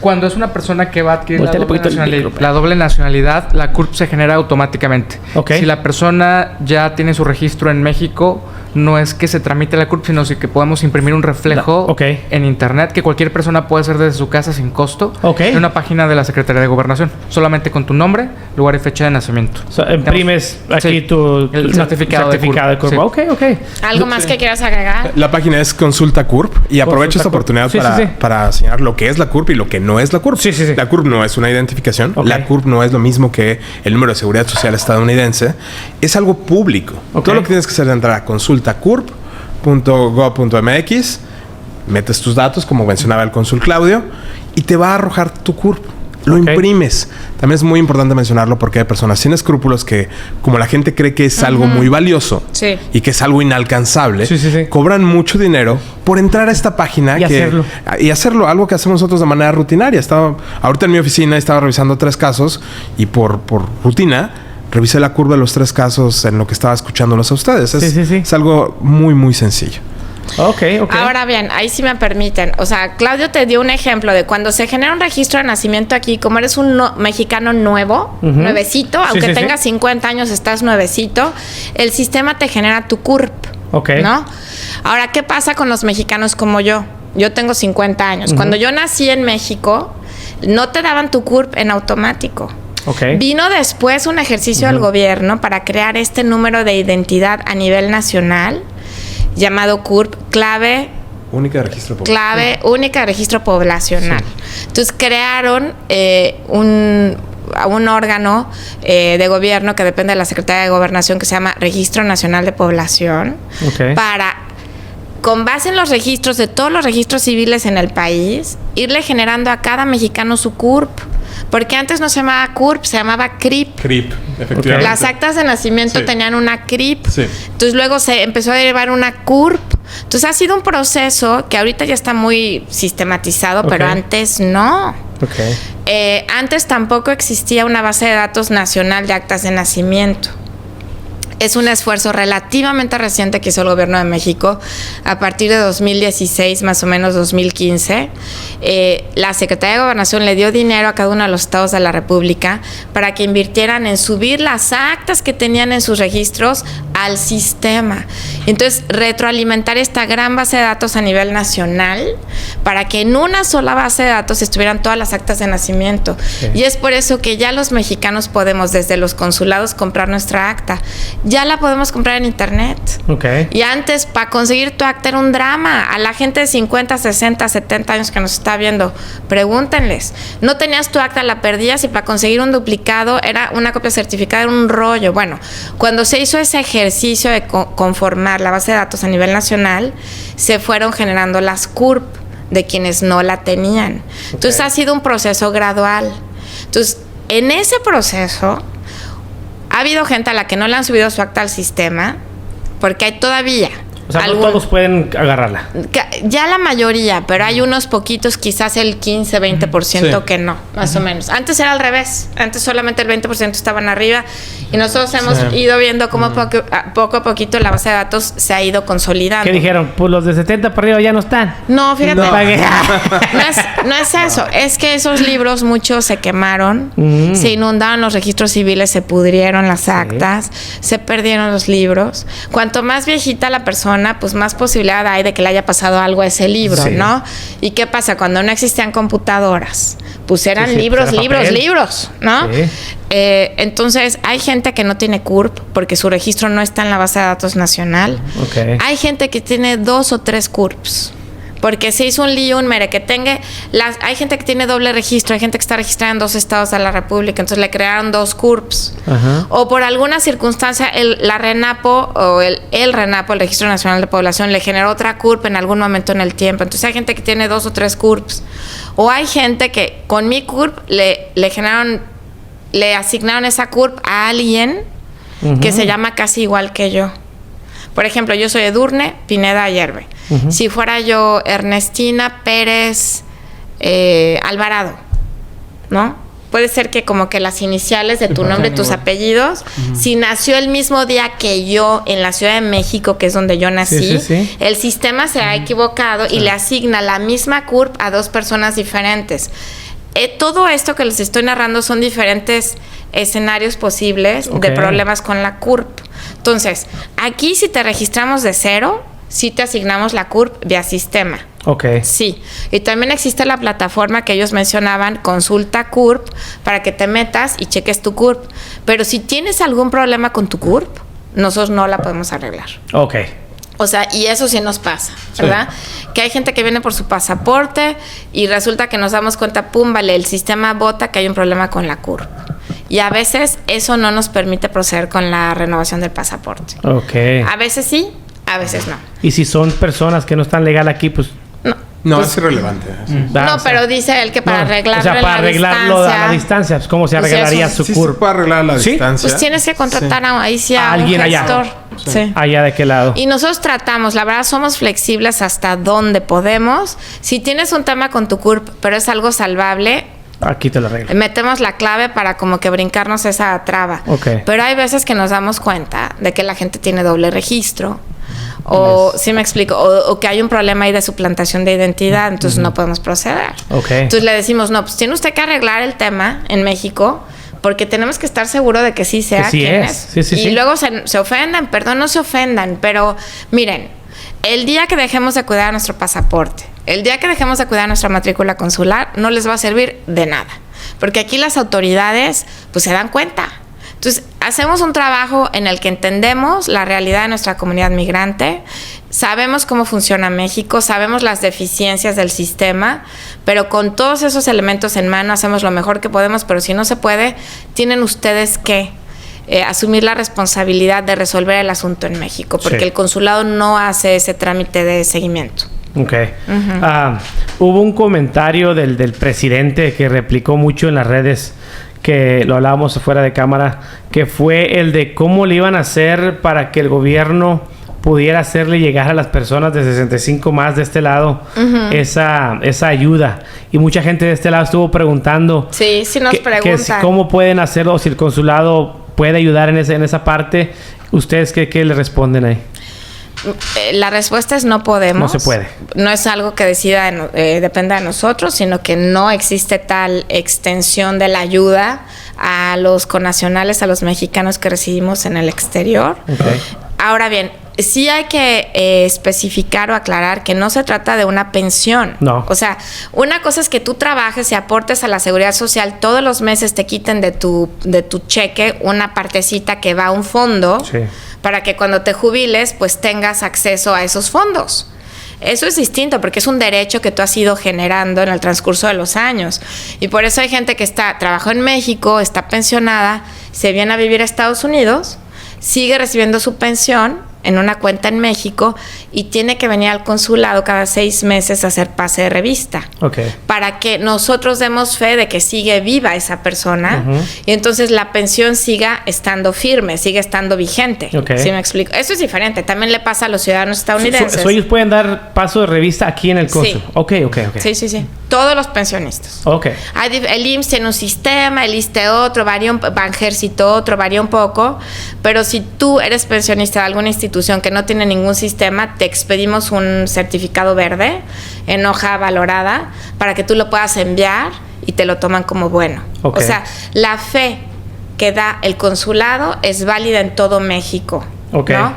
Cuando es una persona que va a adquirir la doble nacionalidad, la CURP se genera automáticamente. Okay. Si la persona ya tiene su registro en México, no es que se tramite la CURP, sino que podemos imprimir un reflejo en internet que cualquier persona puede hacer desde su casa sin costo en una página de la Secretaría de Gobernación, solamente con tu nombre, lugar y fecha de nacimiento. Imprimes aquí tu certificado de CURP. Sí. Okay. ¿Algo más que quieras agregar? La página es Consulta CURP y aprovecho esta oportunidad para señalar lo que es la CURP y lo que no es la CURP. Sí. La CURP no es una identificación. Okay. La CURP no es lo mismo que el número de seguridad social estadounidense. Es algo público. Okay. Todo lo que tienes que hacer es entrar a consultacurp.gov.mx, metes tus datos, como mencionaba el cónsul Claudio, y te va a arrojar tu CURP. Lo imprimes. También es muy importante mencionarlo porque hay personas sin escrúpulos que, como la gente cree que es algo muy valioso y que es algo inalcanzable, cobran mucho dinero por entrar a esta página y hacerlo. Algo que hacemos nosotros de manera rutinaria. Ahorita en mi oficina estaba revisando 3 casos y por rutina revisé la curva de los 3 casos en lo que estaba escuchándolos a ustedes. Es algo muy, muy sencillo. Ok. Ahora bien, ahí sí me permiten. O sea, Claudio te dio un ejemplo de cuando se genera un registro de nacimiento aquí, como eres un mexicano nuevo, nuevecito, aunque tengas 50 años, estás nuevecito, el sistema te genera tu CURP. Ok. ¿No? Ahora, ¿qué pasa con los mexicanos como yo? Yo tengo 50 años. Cuando yo nací en México, no te daban tu CURP en automático. Okay. Vino después un ejercicio del gobierno para crear este número de identidad a nivel nacional llamado CURP, clave única de registro poblacional. Entonces crearon un órgano de gobierno que depende de la Secretaría de Gobernación que se llama Registro Nacional de Población para, con base en los registros de todos los registros civiles en el país, irle generando a cada mexicano su CURP. Porque antes no se llamaba CURP, se llamaba CRIP. Efectivamente. Las actas de nacimiento tenían una CRIP. Entonces luego se empezó a derivar una CURP. Entonces ha sido un proceso que ahorita ya está muy sistematizado, pero antes no. Antes tampoco existía una base de datos nacional de actas de nacimiento. Es un esfuerzo relativamente reciente que hizo el gobierno de México a partir de 2016, más o menos 2015. La Secretaría de Gobernación le dio dinero a cada uno de los estados de la República para que invirtieran en subir las actas que tenían en sus registros al sistema. Entonces, retroalimentar esta gran base de datos a nivel nacional para que en una sola base de datos estuvieran todas las actas de nacimiento. Y es por eso que ya los mexicanos podemos desde los consulados comprar nuestra acta. Ya la podemos comprar en internet. Y antes, para conseguir tu acta era un drama. A la gente de 50, 60, 70 años que nos está viendo, pregúntenles. No tenías tu acta, la perdías y para conseguir un duplicado era una copia certificada, era un rollo. Bueno, cuando se hizo ese ejercicio de conformar la base de datos a nivel nacional, se fueron generando las CURP de quienes no la tenían. Entonces ha sido un proceso gradual. Entonces, en ese proceso ha habido gente a la que no le han subido su acta al sistema, porque hay todavía... O sea, no todos pueden agarrarla. Ya la mayoría, pero hay unos poquitos, quizás el 15, 20% que no, más o menos. Antes era al revés. Antes solamente el 20% estaban arriba y nosotros hemos ido viendo cómo poco a poquito la base de datos se ha ido consolidando. ¿Qué dijeron? Pues los de 70 para arriba ya no están. No, fíjate. No es eso. Es que esos libros muchos se quemaron, se inundaron los registros civiles, se pudrieron las actas, se perdieron los libros. Cuanto más viejita la persona, pues más posibilidad hay de que le haya pasado algo a ese libro, ¿no? ¿Y qué pasa? Cuando no existían computadoras, pues eran libros, ¿no? Entonces, hay gente que no tiene CURP porque su registro no está en la base de datos nacional. Hay gente que tiene 2 o 3 CURPs. Porque se hizo un lío, un merequetengue. Hay gente que tiene doble registro, hay gente que está registrada en 2 estados de la República, entonces le crearon 2 CURPs. O por alguna circunstancia, la RENAPO o el RENAPO, el Registro Nacional de Población, le generó otra CURP en algún momento en el tiempo. Entonces hay gente que tiene 2 o 3 CURPs. O hay gente que con mi CURP le asignaron esa CURP a alguien que se llama casi igual que yo. Por ejemplo, yo soy Edurne Pineda Ayerbe. Si fuera yo Ernestina Pérez Alvarado, ¿no? Puede ser que como que las iniciales de tu nombre, tus apellidos, si nació el mismo día que yo en la Ciudad de México, que es donde yo nací, el sistema se ha equivocado y le asigna la misma CURP a 2 personas diferentes. Todo esto que les estoy narrando son diferentes escenarios posibles de problemas con la CURP. Entonces, aquí si te registramos de cero, sí te asignamos la CURP vía sistema. Sí. Y también existe la plataforma que ellos mencionaban, Consulta CURP, para que te metas y cheques tu CURP. Pero si tienes algún problema con tu CURP, nosotros no la podemos arreglar. O sea, y eso sí nos pasa, ¿verdad? Sí. Que hay gente que viene por su pasaporte y resulta que nos damos cuenta, pum, vale, el sistema vota que hay un problema con la CURP. Y a veces eso no nos permite proceder con la renovación del pasaporte. Ok. A veces sí, a veces no. Y si son personas que no están legal aquí, pues... No, pues, es irrelevante. No, pero dice él que para arreglarlo, o sea, para arreglarlo a la distancia, pues, ¿cómo se arreglaría su CURP? Se puede arreglar a la distancia. Pues tienes que contratar ahí sí a alguien un gestor. Allá. Sí. ¿Allá de qué lado? Y nosotros tratamos, la verdad, somos flexibles hasta donde podemos. Si tienes un tema con tu CURP, pero es algo salvable, aquí te lo arreglo. Metemos la clave para como que brincarnos esa traba. Okay. Pero hay veces que nos damos cuenta de que la gente tiene doble registro. O, ¿sí me explico? O que hay un problema ahí de suplantación de identidad, entonces no podemos proceder. Okay. Entonces le decimos, no, pues tiene usted que arreglar el tema en México, porque tenemos que estar seguros de que sí sea que sí quien es. Sí, sí, y sí. luego se ofenden, perdón, no se ofendan, pero miren, el día que dejemos de cuidar nuestro pasaporte, el día que dejemos de cuidar nuestra matrícula consular, no les va a servir de nada, porque aquí las autoridades pues se dan cuenta. Entonces, hacemos un trabajo en el que entendemos la realidad de nuestra comunidad migrante, sabemos cómo funciona México, sabemos las deficiencias del sistema, pero con todos esos elementos en mano hacemos lo mejor que podemos, pero si no se puede, tienen ustedes que asumir la responsabilidad de resolver el asunto en México, porque el consulado no hace ese trámite de seguimiento. Ok. Hubo un comentario del presidente que replicó mucho en las redes, que lo hablábamos fuera de cámara, que fue el de cómo le iban a hacer para que el gobierno pudiera hacerle llegar a las personas de 65 más de este lado esa ayuda. Y mucha gente de este lado estuvo preguntando. Sí, sí nos preguntan. ¿Cómo pueden hacerlo? Si el consulado puede ayudar en esa parte. ¿Ustedes qué le responden ahí? La respuesta es no podemos. No se puede. No es algo que dependa de nosotros, sino que no existe tal extensión de la ayuda a los connacionales, a los mexicanos que residimos en el exterior. Okay. Ahora bien, sí hay que especificar o aclarar que no se trata de una pensión. No. O sea, una cosa es que tú trabajes y aportes a la seguridad social, todos los meses te quiten de tu cheque una partecita que va a un fondo. Sí. Para que cuando te jubiles, pues tengas acceso a esos fondos. Eso es distinto porque es un derecho que tú has ido generando en el transcurso de los años. Y por eso hay gente que trabajó en México, está pensionada, se viene a vivir a Estados Unidos, sigue recibiendo su pensión en una cuenta en México y tiene que venir al consulado cada 6 meses a hacer pase de revista. Okay. Para que nosotros demos fe de que sigue viva esa persona y entonces la pensión siga estando firme, sigue estando vigente. Okay. ¿Sí me explico? Eso es diferente. También le pasa a los ciudadanos estadounidenses. Ellos pueden dar paso de revista aquí en el consul. Sí. Ok. Sí. Todos los pensionistas. Ok. El IMSS tiene un sistema, el ISSSTE otro, Banjército otro, varía un poco, pero si tú eres pensionista de alguna institución que no tiene ningún sistema, te expedimos un certificado verde en hoja valorada para que tú lo puedas enviar y te lo toman como bueno. Okay. O sea, la fe que da el consulado es válida en todo México. Okay. ¿No?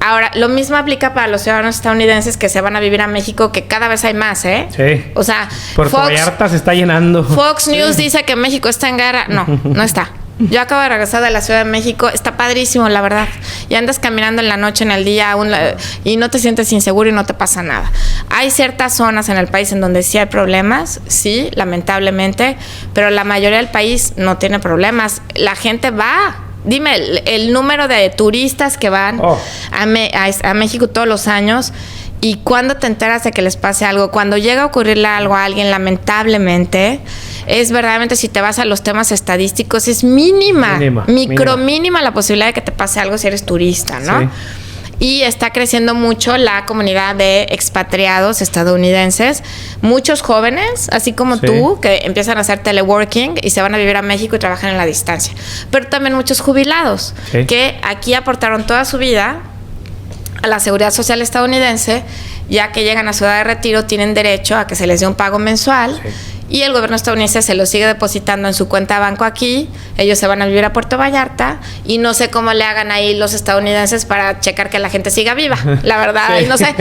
Ahora, lo mismo aplica para los ciudadanos estadounidenses que se van a vivir a México, que cada vez hay más, Sí. O sea, Puerto Vallarta se está llenando. Fox News dice que México está en guerra. No está. Yo acabo de regresar de la Ciudad de México. Está padrísimo, la verdad. Y andas caminando en la noche, en el día, y no te sientes inseguro y no te pasa nada. Hay ciertas zonas en el país en donde sí hay problemas, sí, lamentablemente, pero la mayoría del país no tiene problemas. La gente va. Dime el número de turistas que van a México todos los años. Y cuando te enteras de que les pase algo, cuando llega a ocurrirle algo a alguien, lamentablemente, es verdaderamente, si te vas a los temas estadísticos, es mínima la posibilidad de que te pase algo si eres turista, ¿no? Sí. Y está creciendo mucho la comunidad de expatriados estadounidenses, muchos jóvenes, así como tú, que empiezan a hacer teleworking y se van a vivir a México y trabajan en la distancia. Pero también muchos jubilados que aquí aportaron toda su vida a la seguridad social estadounidense, ya que llegan a su edad de retiro, tienen derecho a que se les dé un pago mensual y el gobierno estadounidense se lo sigue depositando en su cuenta de banco aquí. Ellos se van a vivir a Puerto Vallarta y no sé cómo le hagan ahí los estadounidenses para checar que la gente siga viva, la verdad, ahí no sé.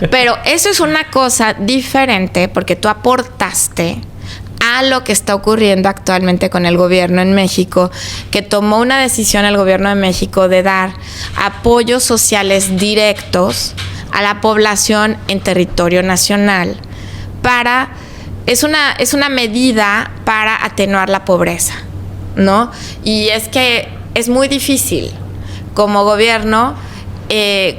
Pero eso es una cosa diferente porque tú aportaste a lo que está ocurriendo actualmente con el gobierno en México, que tomó una decisión el gobierno de México de dar apoyos sociales directos a la población en territorio nacional es una medida para atenuar la pobreza, ¿no? Y es que es muy difícil como gobierno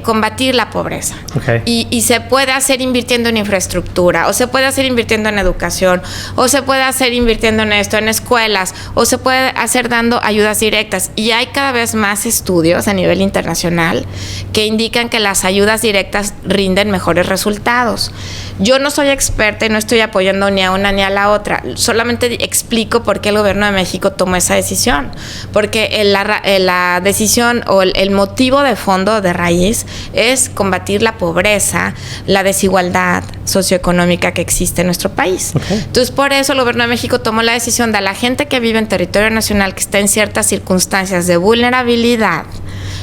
combatir la pobreza. Okay. Y se puede hacer invirtiendo en infraestructura, o se puede hacer invirtiendo en educación, o se puede hacer invirtiendo en esto, en escuelas, o se puede hacer dando ayudas directas. Y hay cada vez más estudios a nivel internacional que indican que las ayudas directas rinden mejores resultados. Yo no soy experta y no estoy apoyando ni a una ni a la otra. Solamente explico por qué el gobierno de México tomó esa decisión. Porque la decisión o el motivo de fondo, de raíz, es combatir la pobreza, la desigualdad socioeconómica que existe en nuestro país. Okay. Entonces, por eso el gobierno de México tomó la decisión de a la gente que vive en territorio nacional, que está en ciertas circunstancias de vulnerabilidad,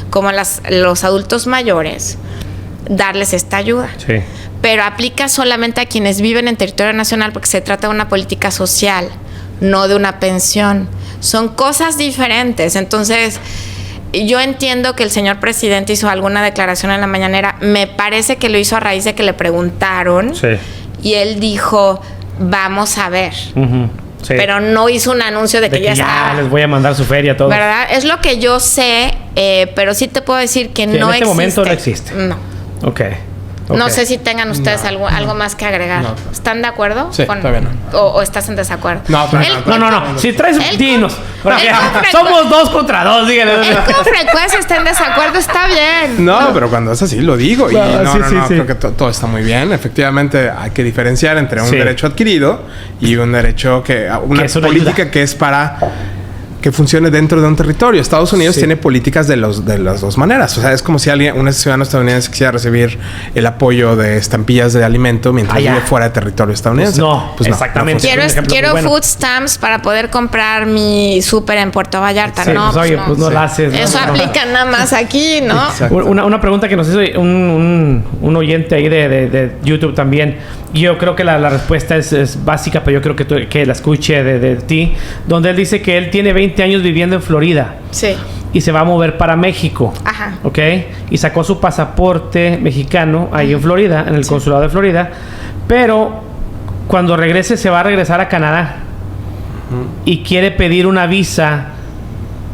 como los adultos mayores, darles esta ayuda. Sí. Pero aplica solamente a quienes viven en territorio nacional porque se trata de una política social, no de una pensión. Son cosas diferentes. Entonces, yo entiendo que el señor presidente hizo alguna declaración en la mañanera. Me parece que lo hizo a raíz de que le preguntaron. Sí. Y él dijo, vamos a ver. Uh-huh. Sí. Pero no hizo un anuncio de que ya está. Les voy a mandar su feria a todos. ¿Verdad? Es lo que yo sé, pero sí te puedo decir que no existe. En este momento no existe. No. Ok. Okay. No sé si tengan ustedes algo más que agregar. No. ¿Están de acuerdo? Sí, todavía no. ¿O estás en desacuerdo? No. Si traes dinos. Somos 2 contra 2, díganle. Él con frecuencia está en desacuerdo, está bien. No, pero cuando es así lo digo. Y no, creo que todo está muy bien. Efectivamente, hay que diferenciar entre un derecho adquirido y un derecho una política ayuda que es para que funcione dentro de un territorio. Estados Unidos tiene políticas de las dos maneras. O sea, es como si un ciudadano estadounidense quisiera recibir el apoyo de estampillas de alimento mientras vive fuera de territorio estadounidense. Pues exactamente. Quiero food stamps para poder comprar mi súper en Puerto Vallarta. No lo haces. Eso aplica nada más aquí, ¿no? Una pregunta que nos hizo un oyente ahí de YouTube también. Yo creo que la respuesta es básica, pero yo creo que la escuche de ti, donde él dice que él tiene 20 años viviendo en Florida. Sí. Y se va a mover para México. Ajá. ¿Ok? Y sacó su pasaporte mexicano ahí en Florida, en el consulado de Florida. Pero cuando regrese, se va a regresar a Canadá. Y quiere pedir una visa.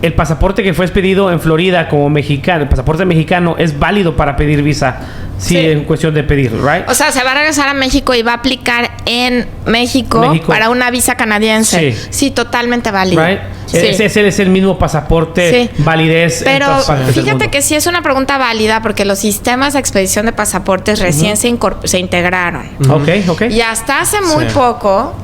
El pasaporte que fue expedido en Florida como mexicano, el pasaporte mexicano, es válido para pedir visa. Sí, en cuestión de pedir, ¿right? O sea, se va a regresar a México y va a aplicar en México para una visa canadiense. Sí, totalmente válido. Right? Sí. Ese es el mismo pasaporte, validez. Pero fíjate que sí es una pregunta válida porque los sistemas de expedición de pasaportes recién se integraron. Ok. Y hasta hace muy poco,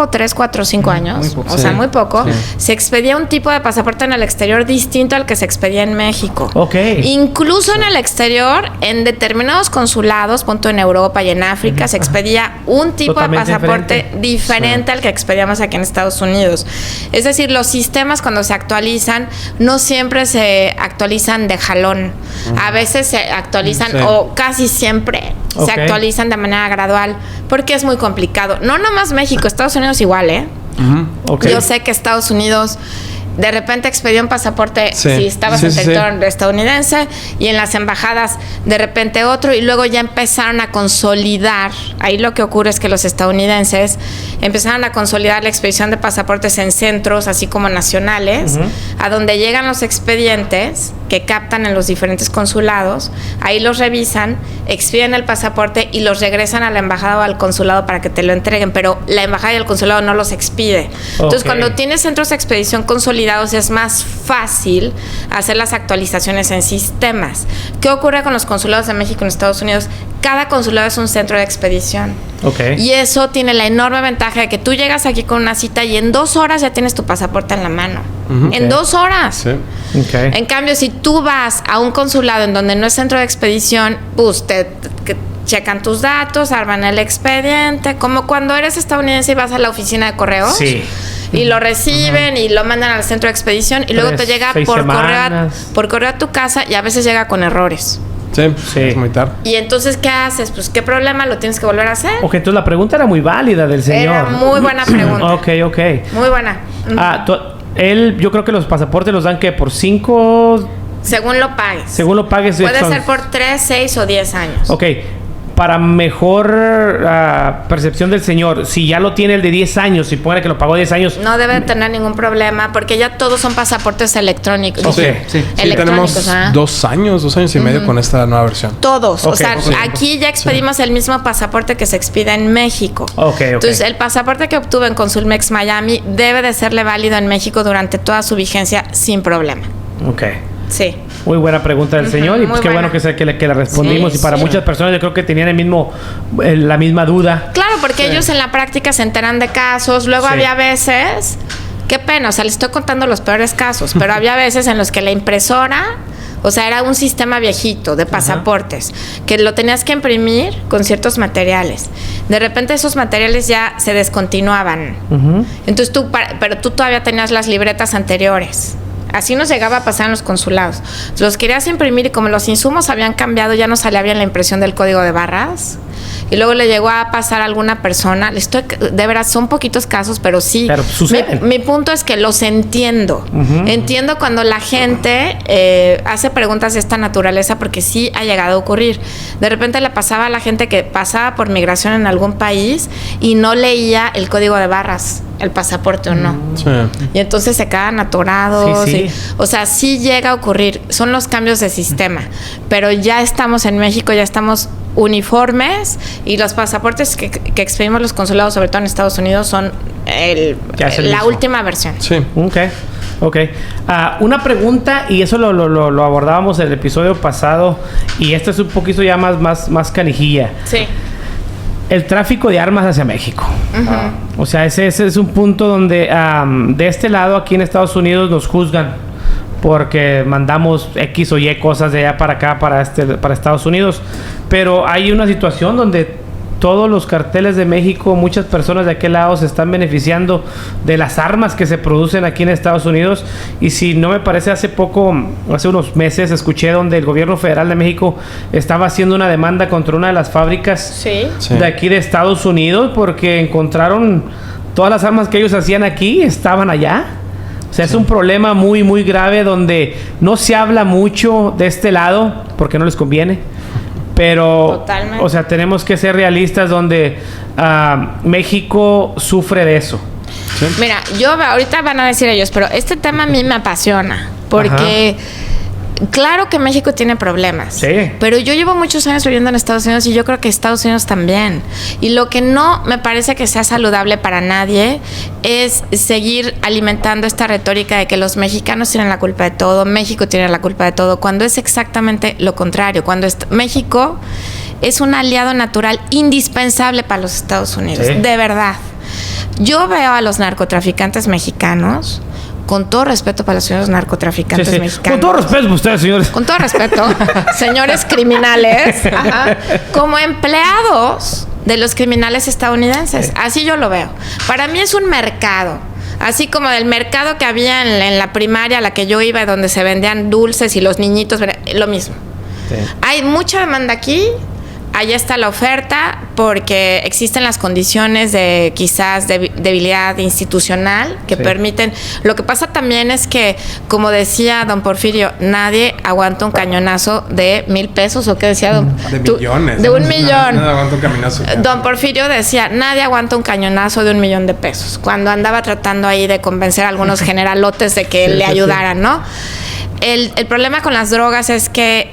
3, 4, 5 años, muy poco, se expedía un tipo de pasaporte en el exterior distinto al que se expedía en México. Ok. Incluso en el exterior, en determinados consulados, punto en Europa y en África, se expedía un tipo totalmente de pasaporte diferente al que expedíamos aquí en Estados Unidos. Es decir, los sistemas cuando se actualizan, no siempre se actualizan de jalón. A veces se actualizan o casi siempre se actualizan de manera gradual porque es muy complicado. No nomás México, Estados Unidos igual, ¿eh? Yo sé que Estados Unidos de repente expedió un pasaporte si estabas en territorio estadounidense y en las embajadas de repente otro y luego ya empezaron a consolidar. Ahí lo que ocurre es que los estadounidenses empezaron a consolidar la expedición de pasaportes en centros así como nacionales, a donde llegan los expedientes que captan en los diferentes consulados, ahí los revisan, expiden el pasaporte y los regresan a la embajada o al consulado para que te lo entreguen, pero la embajada y el consulado no los expide. Entonces, cuando tienes centros de expedición consolidados, es más fácil hacer las actualizaciones en sistemas. ¿Qué ocurre con los consulados de México en Estados Unidos? Cada consulado es un centro de expedición. Y eso tiene la enorme ventaja de que tú llegas aquí con una cita y en 2 horas ya tienes tu pasaporte en la mano. En 2 horas. En cambio, si tú vas a un consulado en donde no es centro de expedición, pues checan tus datos, arman el expediente, como cuando eres estadounidense y vas a la oficina de correos. Y lo reciben y lo mandan al centro de expedición y luego te llega por correo a tu casa y a veces llega con errores. Sí, es muy tarde. Y entonces, ¿qué haces? Pues, ¿qué problema? ¿Lo tienes que volver a hacer? Ok, entonces la pregunta era muy válida del señor. Era muy buena pregunta. Ok. Muy buena. Yo creo que los pasaportes los dan que por 5 Según lo pagues. Según lo pagues. Puede ser por 3, 6 o 10 años. Ok. Para mejor percepción del señor, si ya lo tiene el de 10 años, si pone que lo pagó 10 años... No debe tener ningún problema, porque ya todos son pasaportes electrónicos. Okay. Sí, tenemos 2 años y medio con esta nueva versión. Todos. O sea, aquí ya expedimos el mismo pasaporte que se expide en México. Entonces, el pasaporte que obtuve en Consulmex Miami debe de serle válido en México durante toda su vigencia sin problema. Ok. Sí. Muy buena pregunta del señor y pues qué bueno que le respondimos. Y para muchas personas yo creo que tenían la misma duda. Claro, porque ellos en la práctica se enteran de casos. Luego había veces, qué pena, o sea, les estoy contando los peores casos, pero había veces en los que la impresora, o sea, era un sistema viejito de pasaportes, que lo tenías que imprimir con ciertos materiales. De repente esos materiales ya se descontinuaban. Entonces pero tú todavía tenías las libretas anteriores. Así nos llegaba a pasar en los consulados. Los querías imprimir y como los insumos habían cambiado, ya no salía bien la impresión del código de barras. Y luego le llegó a pasar a alguna persona. De verdad, son poquitos casos, pero sí. Pero suceden. Mi punto es que los entiendo. Entiendo cuando la gente hace preguntas de esta naturaleza, porque sí ha llegado a ocurrir. De repente le pasaba a la gente que pasaba por migración en algún país y no leía el código de barras, el pasaporte o no. Sí. Y entonces se quedan atorados. Sí. O sea, sí llega a ocurrir. Son los cambios de sistema. Pero ya estamos en México, ya estamos uniformes y los pasaportes que expedimos los consulados, sobre todo en Estados Unidos, son la última versión. Sí. Ok. Una pregunta, y eso lo abordábamos en el episodio pasado, y esto es un poquito ya más canijilla. Sí. El tráfico de armas hacia México. O sea, ese es un punto donde de este lado, aquí en Estados Unidos, nos juzgan porque mandamos X o Y cosas de allá para acá, para Estados Unidos. Pero hay una situación donde todos los carteles de México, muchas personas de aquel lado se están beneficiando de las armas que se producen aquí en Estados Unidos. Y si no me parece, hace unos meses, escuché donde el gobierno federal de México estaba haciendo una demanda contra una de las fábricas de aquí de Estados Unidos porque encontraron todas las armas que ellos hacían aquí, estaban allá. O sea, es un problema muy, muy grave donde no se habla mucho de este lado porque no les conviene. Pero, o sea, tenemos que ser realistas donde México sufre de eso. ¿Sí? Mira, ahorita van a decir ellos, pero este tema a mí me apasiona porque claro que México tiene problemas, pero yo llevo muchos años viviendo en Estados Unidos y yo creo que Estados Unidos también. Y lo que no me parece que sea saludable para nadie es seguir alimentando esta retórica de que los mexicanos tienen la culpa de todo, México tiene la culpa de todo, cuando es exactamente lo contrario. Cuando México es un aliado natural indispensable para los Estados Unidos, de verdad. Yo veo a los narcotraficantes mexicanos, con todo respeto para los señores narcotraficantes mexicanos. Con todo respeto para ustedes, señores. Con todo respeto, señores criminales, como empleados de los criminales estadounidenses. Así yo lo veo. Para mí es un mercado. Así como del mercado que había en la primaria a la que yo iba, donde se vendían dulces y los niñitos, lo mismo. Hay mucha demanda aquí. Allá está la oferta porque existen las condiciones de quizás debilidad institucional que permiten. Lo que pasa también es que, como decía don Porfirio, nadie aguanta un cañonazo de $1,000 o qué decía don millones. De $1 millón. Nadie aguanta un cañonazo. Don Porfirio decía, nadie aguanta un cañonazo de $1 millón cuando andaba tratando ahí de convencer a algunos generalotes de que le ayudaran, ¿no? El problema con las drogas es que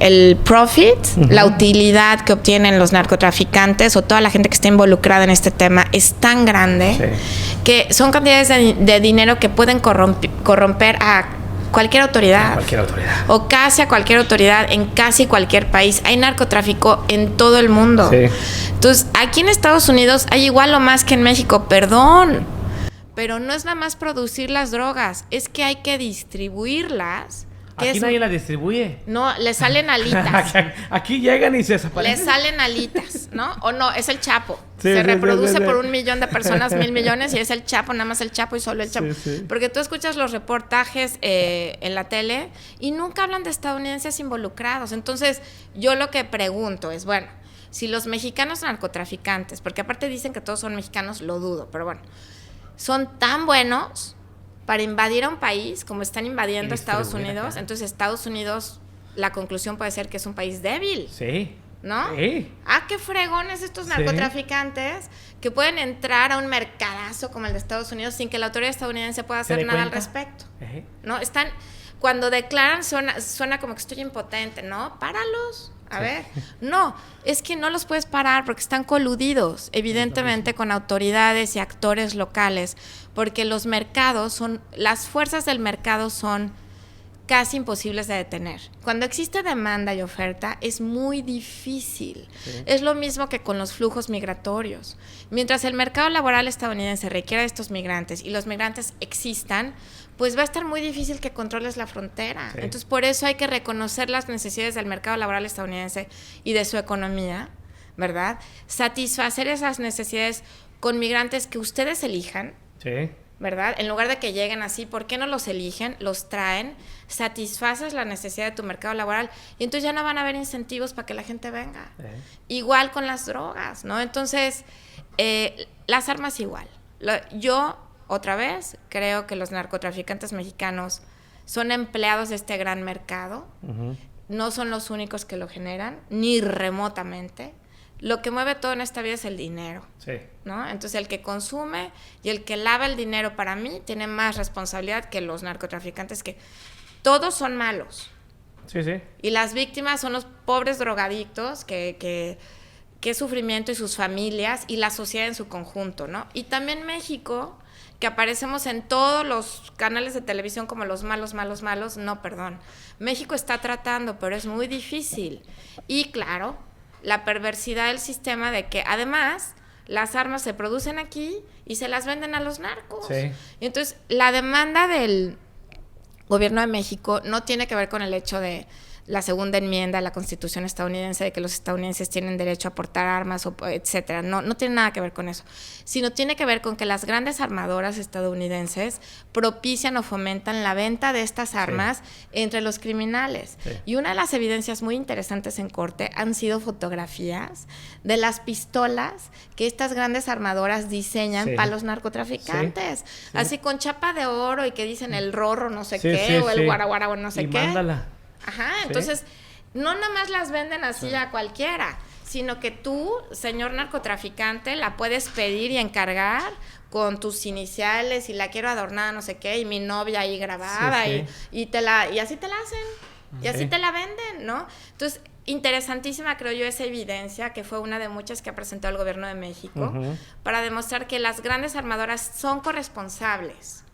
el profit, la utilidad que obtienen los narcotraficantes o toda la gente que está involucrada en este tema es tan grande que son cantidades de dinero que pueden corromper a cualquier autoridad. O casi a cualquier autoridad en casi cualquier país. Hay narcotráfico en todo el mundo. Entonces, aquí en Estados Unidos hay igual o más que en México, perdón. Pero no es nada más producir las drogas, es que hay que distribuirlas. Aquí nadie las distribuye. No, le salen alitas. Aquí llegan y se desaparecen. Le salen alitas, ¿no? O no, es el Chapo. Se reproduce por 1 millón de personas, 1,000 millones, y es el Chapo, nada más el Chapo y solo el Chapo. Porque tú escuchas los reportajes en la tele y nunca hablan de estadounidenses involucrados. Entonces, yo lo que pregunto es, bueno, si los mexicanos narcotraficantes, porque aparte dicen que todos son mexicanos, lo dudo, pero bueno, son tan buenos, para invadir a un país, como están invadiendo Estados Unidos, entonces Estados Unidos, la conclusión puede ser que es un país débil. Sí. ¿No? Sí. Qué fregones estos narcotraficantes que pueden entrar a un mercadazo como el de Estados Unidos sin que la autoridad estadounidense pueda hacer nada al respecto. ¿No? Cuando declaran suena como que estoy impotente, ¿no? Páralos. A ver, no, es que no los puedes parar porque están coludidos, evidentemente, con autoridades y actores locales, porque las fuerzas del mercado son casi imposibles de detener. Cuando existe demanda y oferta es muy difícil. Sí. Es lo mismo que con los flujos migratorios. Mientras el mercado laboral estadounidense requiera de estos migrantes y los migrantes existan, pues va a estar muy difícil que controles la frontera. Sí. Entonces, por eso hay que reconocer las necesidades del mercado laboral estadounidense y de su economía, ¿verdad? Satisfacer esas necesidades con migrantes que ustedes elijan. Sí. ¿Verdad? En lugar de que lleguen así, ¿por qué no los eligen? Los traen, satisfaces la necesidad de tu mercado laboral y entonces ya no van a haber incentivos para que la gente venga. Igual con las drogas, ¿no? Entonces, las armas igual. Yo, otra vez, creo que los narcotraficantes mexicanos son empleados de este gran mercado. No son los únicos que lo generan, ni remotamente. Lo que mueve todo en esta vida es el dinero, ¿no? Entonces, el que consume y el que lava el dinero, para mí, tiene más responsabilidad que los narcotraficantes, que todos son malos. Sí. Y las víctimas son los pobres drogadictos, que sufrimiento, y sus familias, y la sociedad en su conjunto, ¿no? Y también México, que aparecemos en todos los canales de televisión como los malos, no, perdón. México está tratando, pero es muy difícil. Y claro, la perversidad del sistema de que además las armas se producen aquí y se las venden a los narcos. Sí. Y entonces la demanda del gobierno de México no tiene que ver con el hecho de la segunda enmienda a la Constitución estadounidense, de que los estadounidenses tienen derecho a portar armas, etcétera. No tiene nada que ver con eso, sino tiene que ver con que las grandes armadoras estadounidenses propician o fomentan la venta de estas armas entre los criminales. Sí. Y una de las evidencias muy interesantes en corte han sido fotografías de las pistolas que estas grandes armadoras diseñan para los narcotraficantes. Sí. Así con chapa de oro y que dicen el rorro no sé qué, o el guaraguara o no sé qué. Mándala. Ajá, entonces no nada más las venden así a cualquiera, sino que tú, señor narcotraficante, la puedes pedir y encargar con tus iniciales y la quiero adornada no sé qué, y mi novia ahí grabada, y así te la hacen, y así te la venden, ¿no? Entonces, interesantísima creo yo esa evidencia, que fue una de muchas que presentó el gobierno de México, para demostrar que las grandes armadoras son corresponsables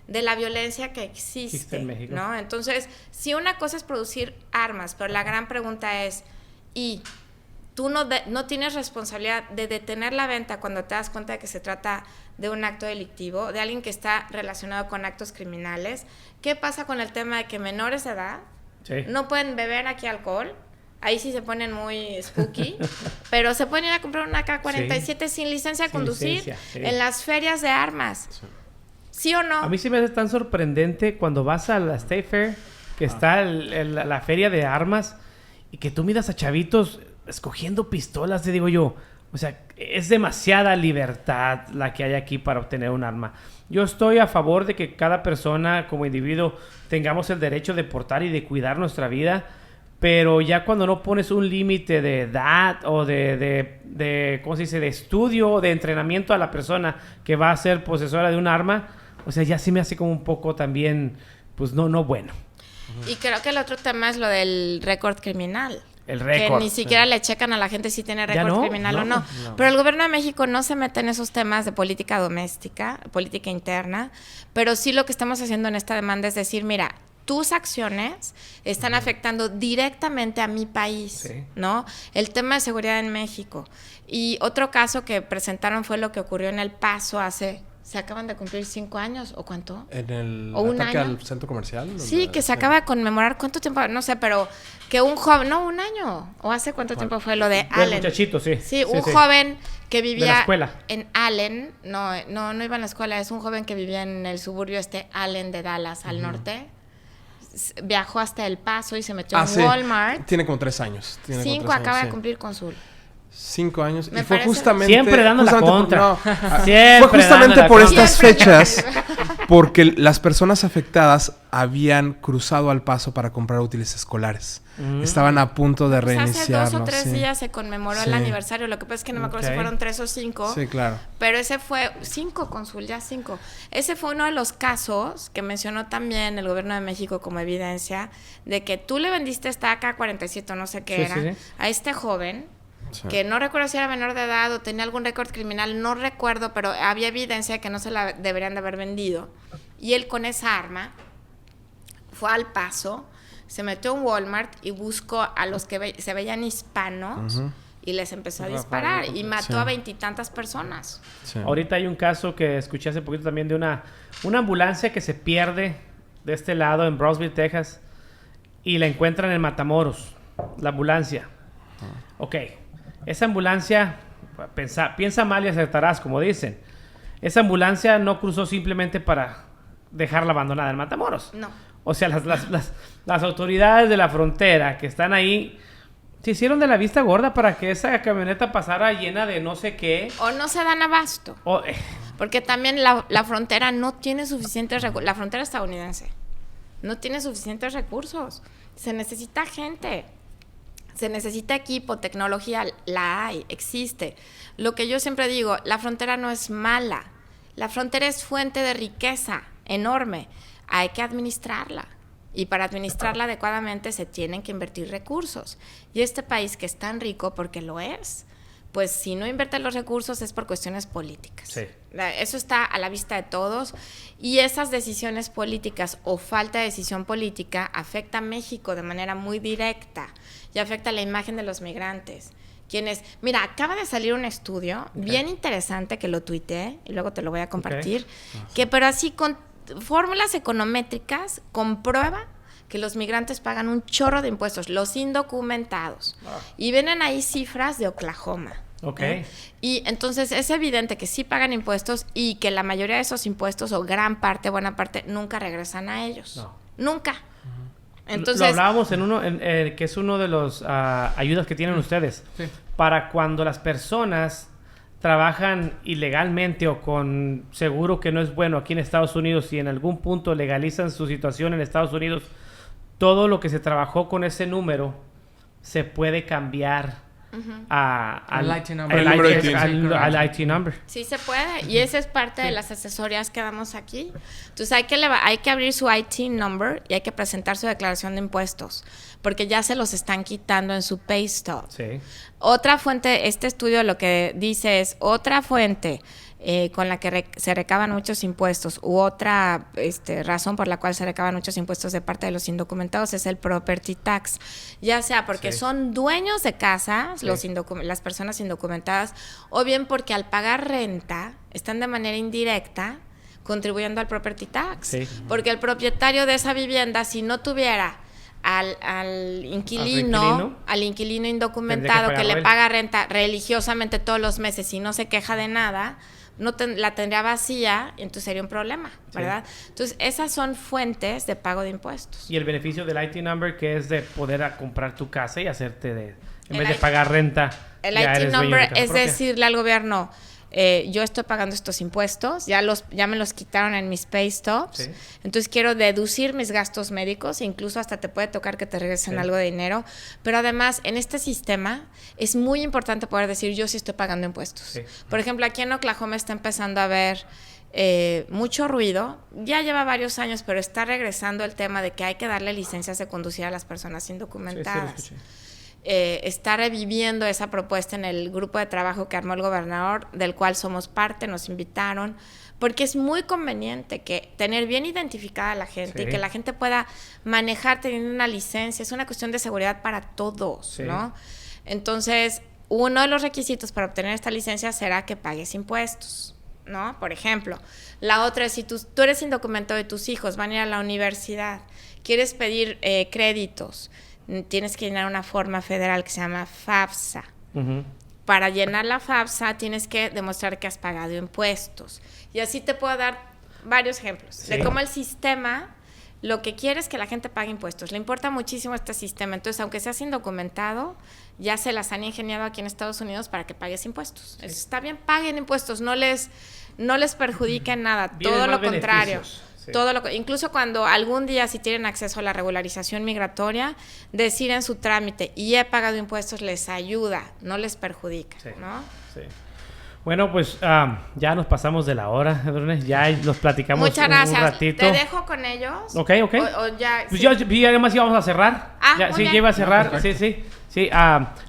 de la violencia que existe en México, ¿no? Entonces, si una cosa es producir armas, pero la gran pregunta es, ¿y tú no tienes responsabilidad de detener la venta cuando te das cuenta de que se trata de un acto delictivo, de alguien que está relacionado con actos criminales? ¿Qué pasa con el tema de que menores de edad no pueden beber aquí alcohol? Ahí sí se ponen muy spooky, pero se pueden ir a comprar una AK-47 sin licencia de conducir en las ferias de armas. ¿Sí o no? A mí sí me hace tan sorprendente cuando vas a la State Fair, que está la feria de armas, y que tú miras a chavitos escogiendo pistolas, te digo yo. O sea, es demasiada libertad la que hay aquí para obtener un arma. Yo estoy a favor de que cada persona como individuo tengamos el derecho de portar y de cuidar nuestra vida, pero ya cuando no pones un límite de edad o de ¿cómo se dice?, de estudio o de entrenamiento a la persona que va a ser posesora de un arma, o sea, ya sí me hace como un poco también, pues no bueno. Y creo que el otro tema es lo del récord criminal. El récord. Que ni siquiera le checan a la gente si tiene récord criminal o no. Pero el gobierno de México no se mete en esos temas de política doméstica, política interna, pero sí lo que estamos haciendo en esta demanda es decir, mira, tus acciones están afectando directamente a mi país, ¿no? El tema de seguridad en México. Y otro caso que presentaron fue lo que ocurrió en El Paso se acaban de cumplir 5 años, ¿o cuánto? En el ataque año al centro comercial. Sí, que se acaba de conmemorar. ¿Cuánto tiempo? No sé, pero que un joven... No, 1 año. ¿O hace cuánto tiempo fue lo de Allen? El muchachito, Sí, un joven que vivía en Allen. No iba a la escuela. Es un joven que vivía en el suburbio Allen de Dallas, al norte. Viajó hasta El Paso y se metió en Walmart. Tiene como 3 años. 5 acaba de cumplir cónsul. 5 años. Me y fue parece- justamente... Siempre dando la contra. Fue justamente por estas fechas, porque las personas afectadas habían cruzado al paso para comprar útiles escolares. Estaban a punto de Pues reiniciar. hace 2 o 3 días se conmemoró el aniversario. Lo que pasa es que no me acuerdo si fueron 3 o 5. Sí, claro. Pero ese fue 5, Cónsul, ya 5. Ese fue uno de los casos que mencionó también el gobierno de México como evidencia de que tú le vendiste esta AK-47 o no sé qué era a este joven que no recuerdo si era menor de edad o tenía algún récord criminal, no recuerdo, pero había evidencia de que no se la deberían de haber vendido. Y él con esa arma fue al Paso, se metió a un Walmart y buscó a los que se veían hispanos y les empezó a disparar y mató a 20 y tantas personas. Sí. Ahorita hay un caso que escuché hace poquito también de una ambulancia que se pierde de este lado en Brownsville, Texas, y la encuentran en Matamoros, la ambulancia. Ok, esa ambulancia, piensa mal y acertarás, como dicen. Esa ambulancia no cruzó simplemente para dejarla abandonada en Matamoros. No. O sea, las autoridades de la frontera que están ahí se hicieron de la vista gorda para que esa camioneta pasara llena de no sé qué. O no se dan abasto. Porque también la frontera no tiene suficientes recursos. La frontera estadounidense no tiene suficientes recursos. Se necesita gente. Se necesita equipo, tecnología. La hay, existe. Lo que yo siempre digo, la frontera no es mala. La frontera es fuente de riqueza enorme. Hay que administrarla. Y para administrarla adecuadamente se tienen que invertir recursos. Y este país que es tan rico, porque lo es, pues si no invierte los recursos es por cuestiones políticas. Sí. Eso está a la vista de todos. Y esas decisiones políticas o falta de decisión política afecta a México de manera muy directa y afecta la imagen de los migrantes. Mira, acaba de salir un estudio bien interesante que lo tuiteé y luego te lo voy a compartir, pero así con fórmulas econométricas comprueba que los migrantes pagan un chorro de impuestos, los indocumentados. Y vienen ahí cifras de Oklahoma. Y entonces es evidente que sí pagan impuestos y que la mayoría de esos impuestos, o gran parte, buena parte, nunca regresan a ellos. No. Nunca. Entonces, lo hablábamos en uno, que es uno de los ayudas que tienen ustedes. Sí. Para cuando las personas trabajan ilegalmente o con seguro que no es bueno aquí en Estados Unidos y en algún punto legalizan su situación en Estados Unidos, todo lo que se trabajó con ese número se puede cambiar al IT number. Sí se puede, y esa es parte de las asesorías que damos aquí. Entonces hay que abrir su IT number y hay que presentar su declaración de impuestos, porque ya se los están quitando en su pay stub. Sí. Otra fuente, este estudio lo que dice es otra fuente con la que se recaban muchos impuestos u otra razón por la cual se recaban muchos impuestos de parte de los indocumentados es el property tax, ya sea porque son dueños de casas, las personas indocumentadas, o bien porque al pagar renta están de manera indirecta contribuyendo al property tax, porque el propietario de esa vivienda, si no tuviera al inquilino indocumentado que le paga renta religiosamente todos los meses y no se queja de nada, la tendría vacía, y entonces sería un problema, ¿verdad? Entonces, esas son fuentes de pago de impuestos. Y el beneficio del IT number, que es de poder comprar tu casa y hacerte en vez de pagar renta. El IT number es decirle al gobierno, yo estoy pagando estos impuestos, ya me los quitaron en mis pay stubs, entonces quiero deducir mis gastos médicos, incluso hasta te puede tocar que te regresen algo de dinero, pero además en este sistema es muy importante poder decir yo sí estoy pagando impuestos. Por ejemplo, aquí en Oklahoma está empezando a haber mucho ruido, ya lleva varios años, pero está regresando el tema de que hay que darle licencias de conducir a las personas indocumentadas. Está reviviendo esa propuesta en el grupo de trabajo que armó el gobernador, del cual somos parte, nos invitaron, porque es muy conveniente que tener bien identificada a la gente y que la gente pueda manejar teniendo una licencia. Es una cuestión de seguridad para todos, ¿no? Entonces, uno de los requisitos para obtener esta licencia será que pagues impuestos, ¿no? Por ejemplo, la otra es si tú eres indocumentado y tus hijos van a ir a la universidad, quieres pedir créditos, tienes que llenar una forma federal que se llama FAFSA. Para llenar la FAFSA tienes que demostrar que has pagado impuestos. Y así te puedo dar varios ejemplos de cómo el sistema lo que quiere es que la gente pague impuestos. Le importa muchísimo este sistema. Entonces, aunque seas indocumentado, ya se las han ingeniado aquí en Estados Unidos para que pagues impuestos. Sí. Está bien, paguen impuestos, no les perjudiquen nada, todo lo contrario. Sí. Incluso cuando algún día si tienen acceso a la regularización migratoria, decir en su trámite y he pagado impuestos les ayuda, no les perjudica, sí, ¿no? Sí. Bueno, pues ya nos pasamos de la hora, ya los platicamos. Muchas gracias. Un ratito. Te dejo con ellos. Ok. O ya, pues sí. Ya además íbamos a cerrar. Sí, ya iba a cerrar. Sí.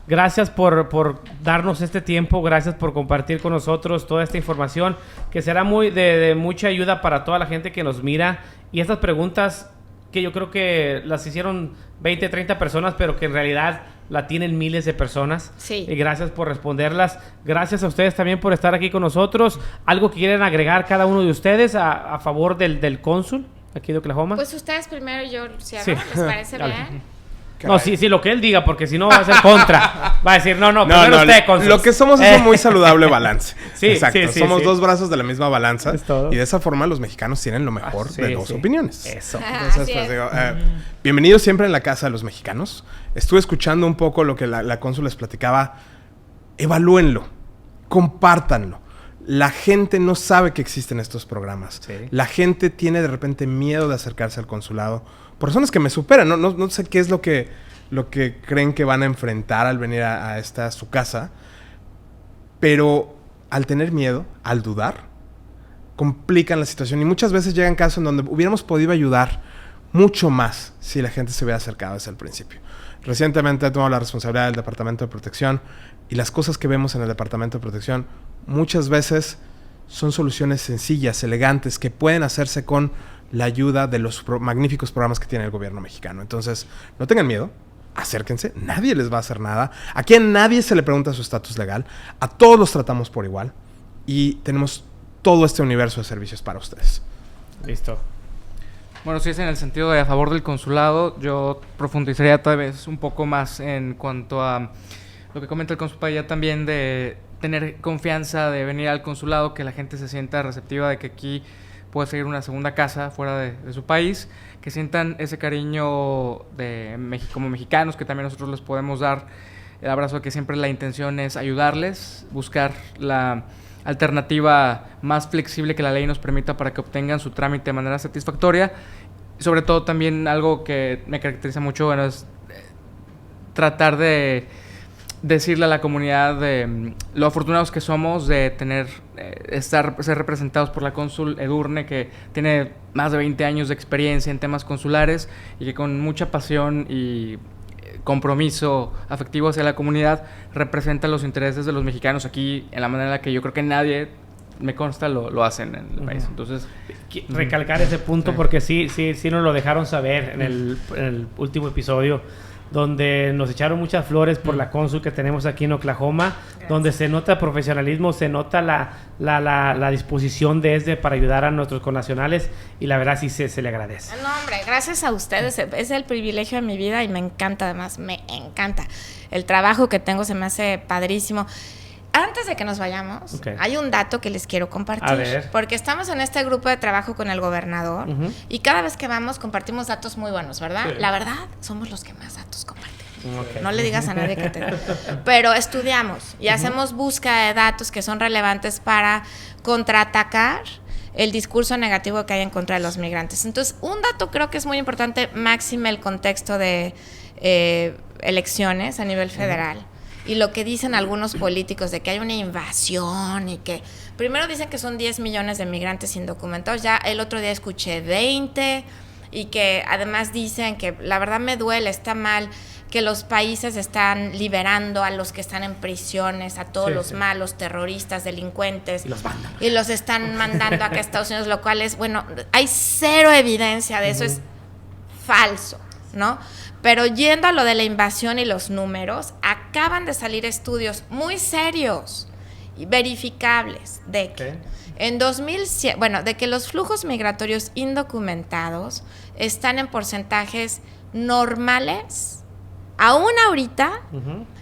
Gracias por darnos este tiempo, gracias por compartir con nosotros toda esta información que será de mucha ayuda para toda la gente que nos mira. Y estas preguntas que yo creo que las hicieron 20, 30 personas, pero que en realidad la tienen miles de personas. Sí. Y gracias por responderlas. Gracias a ustedes también por estar aquí con nosotros. ¿Algo que quieren agregar cada uno de ustedes a favor del cónsul aquí de Oklahoma? Pues ustedes primero y yo cierro. Sí. ¿Les parece bien? No, sí, lo que él diga, porque si no va a ser contra. Va a decir, no, primero usted, cónsul. Lo que somos es un muy saludable balance. Sí, exacto. Somos dos sí. brazos de la misma balanza. Es todo. Y de esa forma los mexicanos tienen lo mejor de dos opiniones. Eso. Entonces, pues, digo, bienvenidos siempre en la casa de los mexicanos. Estuve escuchando un poco lo que la cónsul les platicaba. Evalúenlo. Compártanlo. La gente no sabe que existen estos programas. Sí. La gente tiene de repente miedo de acercarse al consulado. Por razones que me superan. No sé qué es lo que creen que van a enfrentar al venir a su casa. Pero al tener miedo, al dudar, complican la situación. Y muchas veces llegan casos en donde hubiéramos podido ayudar mucho más si la gente se hubiera acercado desde el principio. Recientemente he tomado la responsabilidad del Departamento de Protección. Y las cosas que vemos en el Departamento de Protección muchas veces son soluciones sencillas, elegantes, que pueden hacerse con la ayuda de los magníficos programas que tiene el gobierno mexicano. Entonces, no tengan miedo, acérquense, nadie les va a hacer nada. Aquí a nadie se le pregunta su estatus legal, a todos los tratamos por igual y tenemos todo este universo de servicios para ustedes. Listo. Bueno, si es en el sentido de a favor del consulado, yo profundizaría tal vez un poco más en cuanto a lo que comenta el cónsul Padilla también de tener confianza de venir al consulado, que la gente se sienta receptiva de que aquí puede seguir una segunda casa fuera de su país, que sientan ese cariño como mexicanos, que también nosotros les podemos dar el abrazo, de que siempre la intención es ayudarles, buscar la alternativa más flexible que la ley nos permita para que obtengan su trámite de manera satisfactoria. Y sobre todo también algo que me caracteriza mucho, es tratar de decirle a la comunidad de lo afortunados que somos de tener ser representados por la cónsul Edurne, que tiene más de 20 años de experiencia en temas consulares y que con mucha pasión y compromiso afectivo hacia la comunidad representa los intereses de los mexicanos aquí en la manera en la que yo creo que nadie, me consta, lo hacen en el país. Entonces, recalcar ese punto, porque sí nos lo dejaron saber en el último episodio, donde nos echaron muchas flores por la cónsul que tenemos aquí en Oklahoma. Gracias. Donde se nota profesionalismo, se nota la disposición para ayudar a nuestros connacionales, y la verdad sí se le agradece. No, hombre, gracias a ustedes, es el privilegio de mi vida y me encanta, además, me encanta. El trabajo que tengo se me hace padrísimo. Antes de que nos vayamos, hay un dato que les quiero compartir. A ver. Porque estamos en este grupo de trabajo con el gobernador y cada vez que vamos compartimos datos muy buenos, ¿verdad? Sí. La verdad, somos los que más datos compartimos. No le digas a nadie que te... Pero estudiamos y hacemos búsqueda de datos que son relevantes para contraatacar el discurso negativo que hay en contra de los migrantes. Entonces, un dato creo que es muy importante, máxime el contexto de elecciones a nivel federal. Y lo que dicen algunos políticos de que hay una invasión y que primero dicen que son 10 millones de migrantes indocumentados, ya el otro día escuché 20, y que además dicen que la verdad me duele, está mal que los países están liberando a los que están en prisiones, a todos los malos, terroristas, delincuentes, y los están mandando acá a Estados Unidos, lo cual es, bueno, hay cero evidencia de eso, es falso, ¿no? Pero yendo a lo de la invasión y los números, acaban de salir estudios muy serios y verificables de que en 2100, de que los flujos migratorios indocumentados están en porcentajes normales, aún ahorita,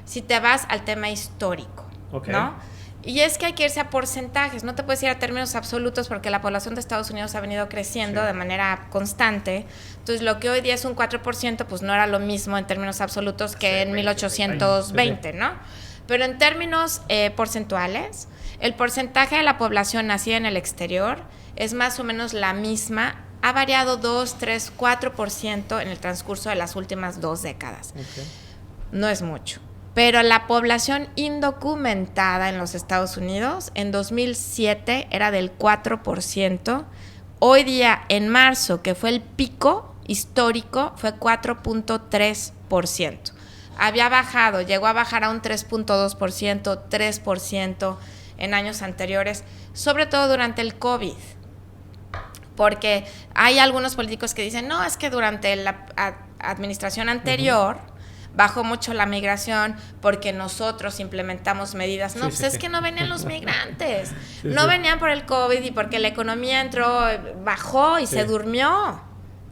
si te vas al tema histórico, ¿no? Y es que hay que irse a porcentajes, no te puedes ir a términos absolutos porque la población de Estados Unidos ha venido creciendo de manera constante. Entonces, lo que hoy día es un 4%, pues no era lo mismo en términos absolutos que en 1820, ¿no? Pero en términos porcentuales, el porcentaje de la población nacida en el exterior es más o menos la misma. Ha variado 2, 3, 4% en el transcurso de las últimas 2 décadas. No es mucho. Pero la población indocumentada en los Estados Unidos en 2007 era del 4%. Hoy día, en marzo, que fue el pico histórico, fue 4.3%. Había bajado, llegó a bajar a un 3.2%, 3% en años anteriores, sobre todo durante el COVID. Porque hay algunos políticos que dicen, no, es que durante la administración anterior bajó mucho la migración porque nosotros implementamos medidas. No, es que no venían los migrantes. No venían por el COVID y porque la economía bajó y se durmió.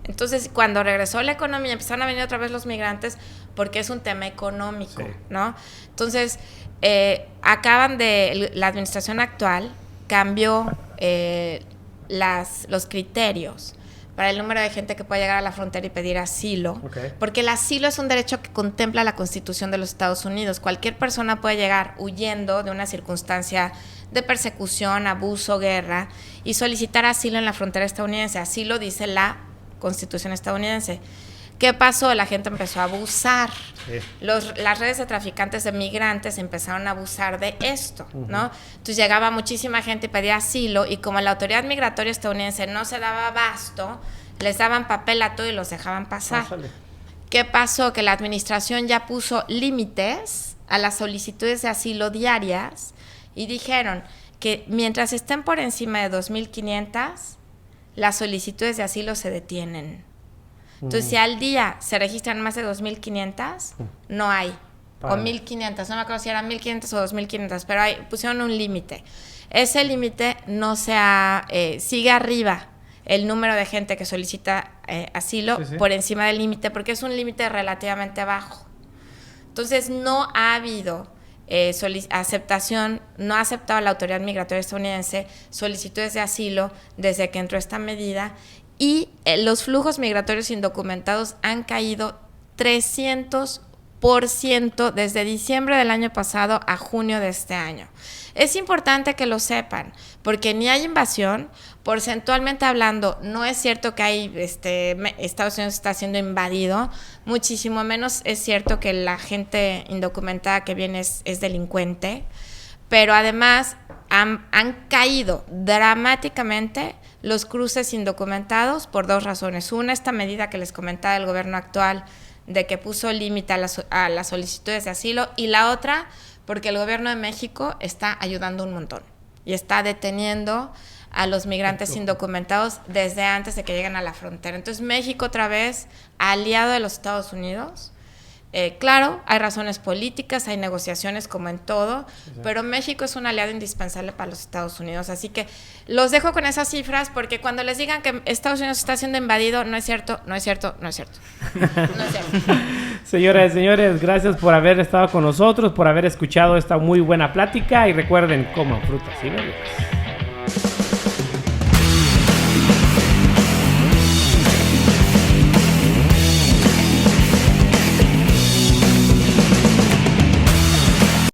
Entonces, cuando regresó la economía, empezaron a venir otra vez los migrantes porque es un tema económico, ¿no? Entonces, la administración actual cambió los criterios para el número de gente que puede llegar a la frontera y pedir asilo, porque el asilo es un derecho que contempla la Constitución de los Estados Unidos. Cualquier persona puede llegar huyendo de una circunstancia de persecución, abuso, guerra, y solicitar asilo en la frontera estadounidense. Así lo dice la Constitución estadounidense. ¿Qué pasó? La gente empezó a abusar. Las redes de traficantes de migrantes empezaron a abusar de esto, ¿no? Entonces llegaba muchísima gente y pedía asilo, y como la autoridad migratoria estadounidense no se daba abasto, les daban papel a todo y los dejaban pasar. ¿Qué pasó? Que la administración ya puso límites a las solicitudes de asilo diarias y dijeron que mientras estén por encima de 2,500, las solicitudes de asilo se detienen. Entonces, si al día se registran más de 2,500, no hay. O 1,500, no me acuerdo si eran 1,500 o 2,500, pero pusieron un límite. Ese límite no sigue arriba el número de gente que solicita asilo por encima del límite, porque es un límite relativamente bajo. Entonces, no ha habido aceptación, no ha aceptado la autoridad migratoria estadounidense solicitudes de asilo desde que entró esta medida. Y los flujos migratorios indocumentados han caído 300% desde diciembre del año pasado a junio de este año. Es importante que lo sepan, porque ni hay invasión, porcentualmente hablando, no es cierto que Estados Unidos está siendo invadido, muchísimo menos es cierto que la gente indocumentada que viene es delincuente, pero además han caído dramáticamente los cruces indocumentados por 2 razones. Una, esta medida que les comentaba del gobierno actual de que puso límite a las solicitudes de asilo, y la otra, porque el gobierno de México está ayudando un montón y está deteniendo a los migrantes indocumentados desde antes de que lleguen a la frontera. Entonces, México otra vez, aliado de los Estados Unidos. Claro, hay razones políticas, hay negociaciones como en todo, pero México es un aliado indispensable para los Estados Unidos. Así que los dejo con esas cifras, porque cuando les digan que Estados Unidos está siendo invadido, no es cierto, no es cierto, no es cierto. No es cierto. Señoras y señores, gracias por haber estado con nosotros, por haber escuchado esta muy buena plática, y recuerden, coman frutas y verduras.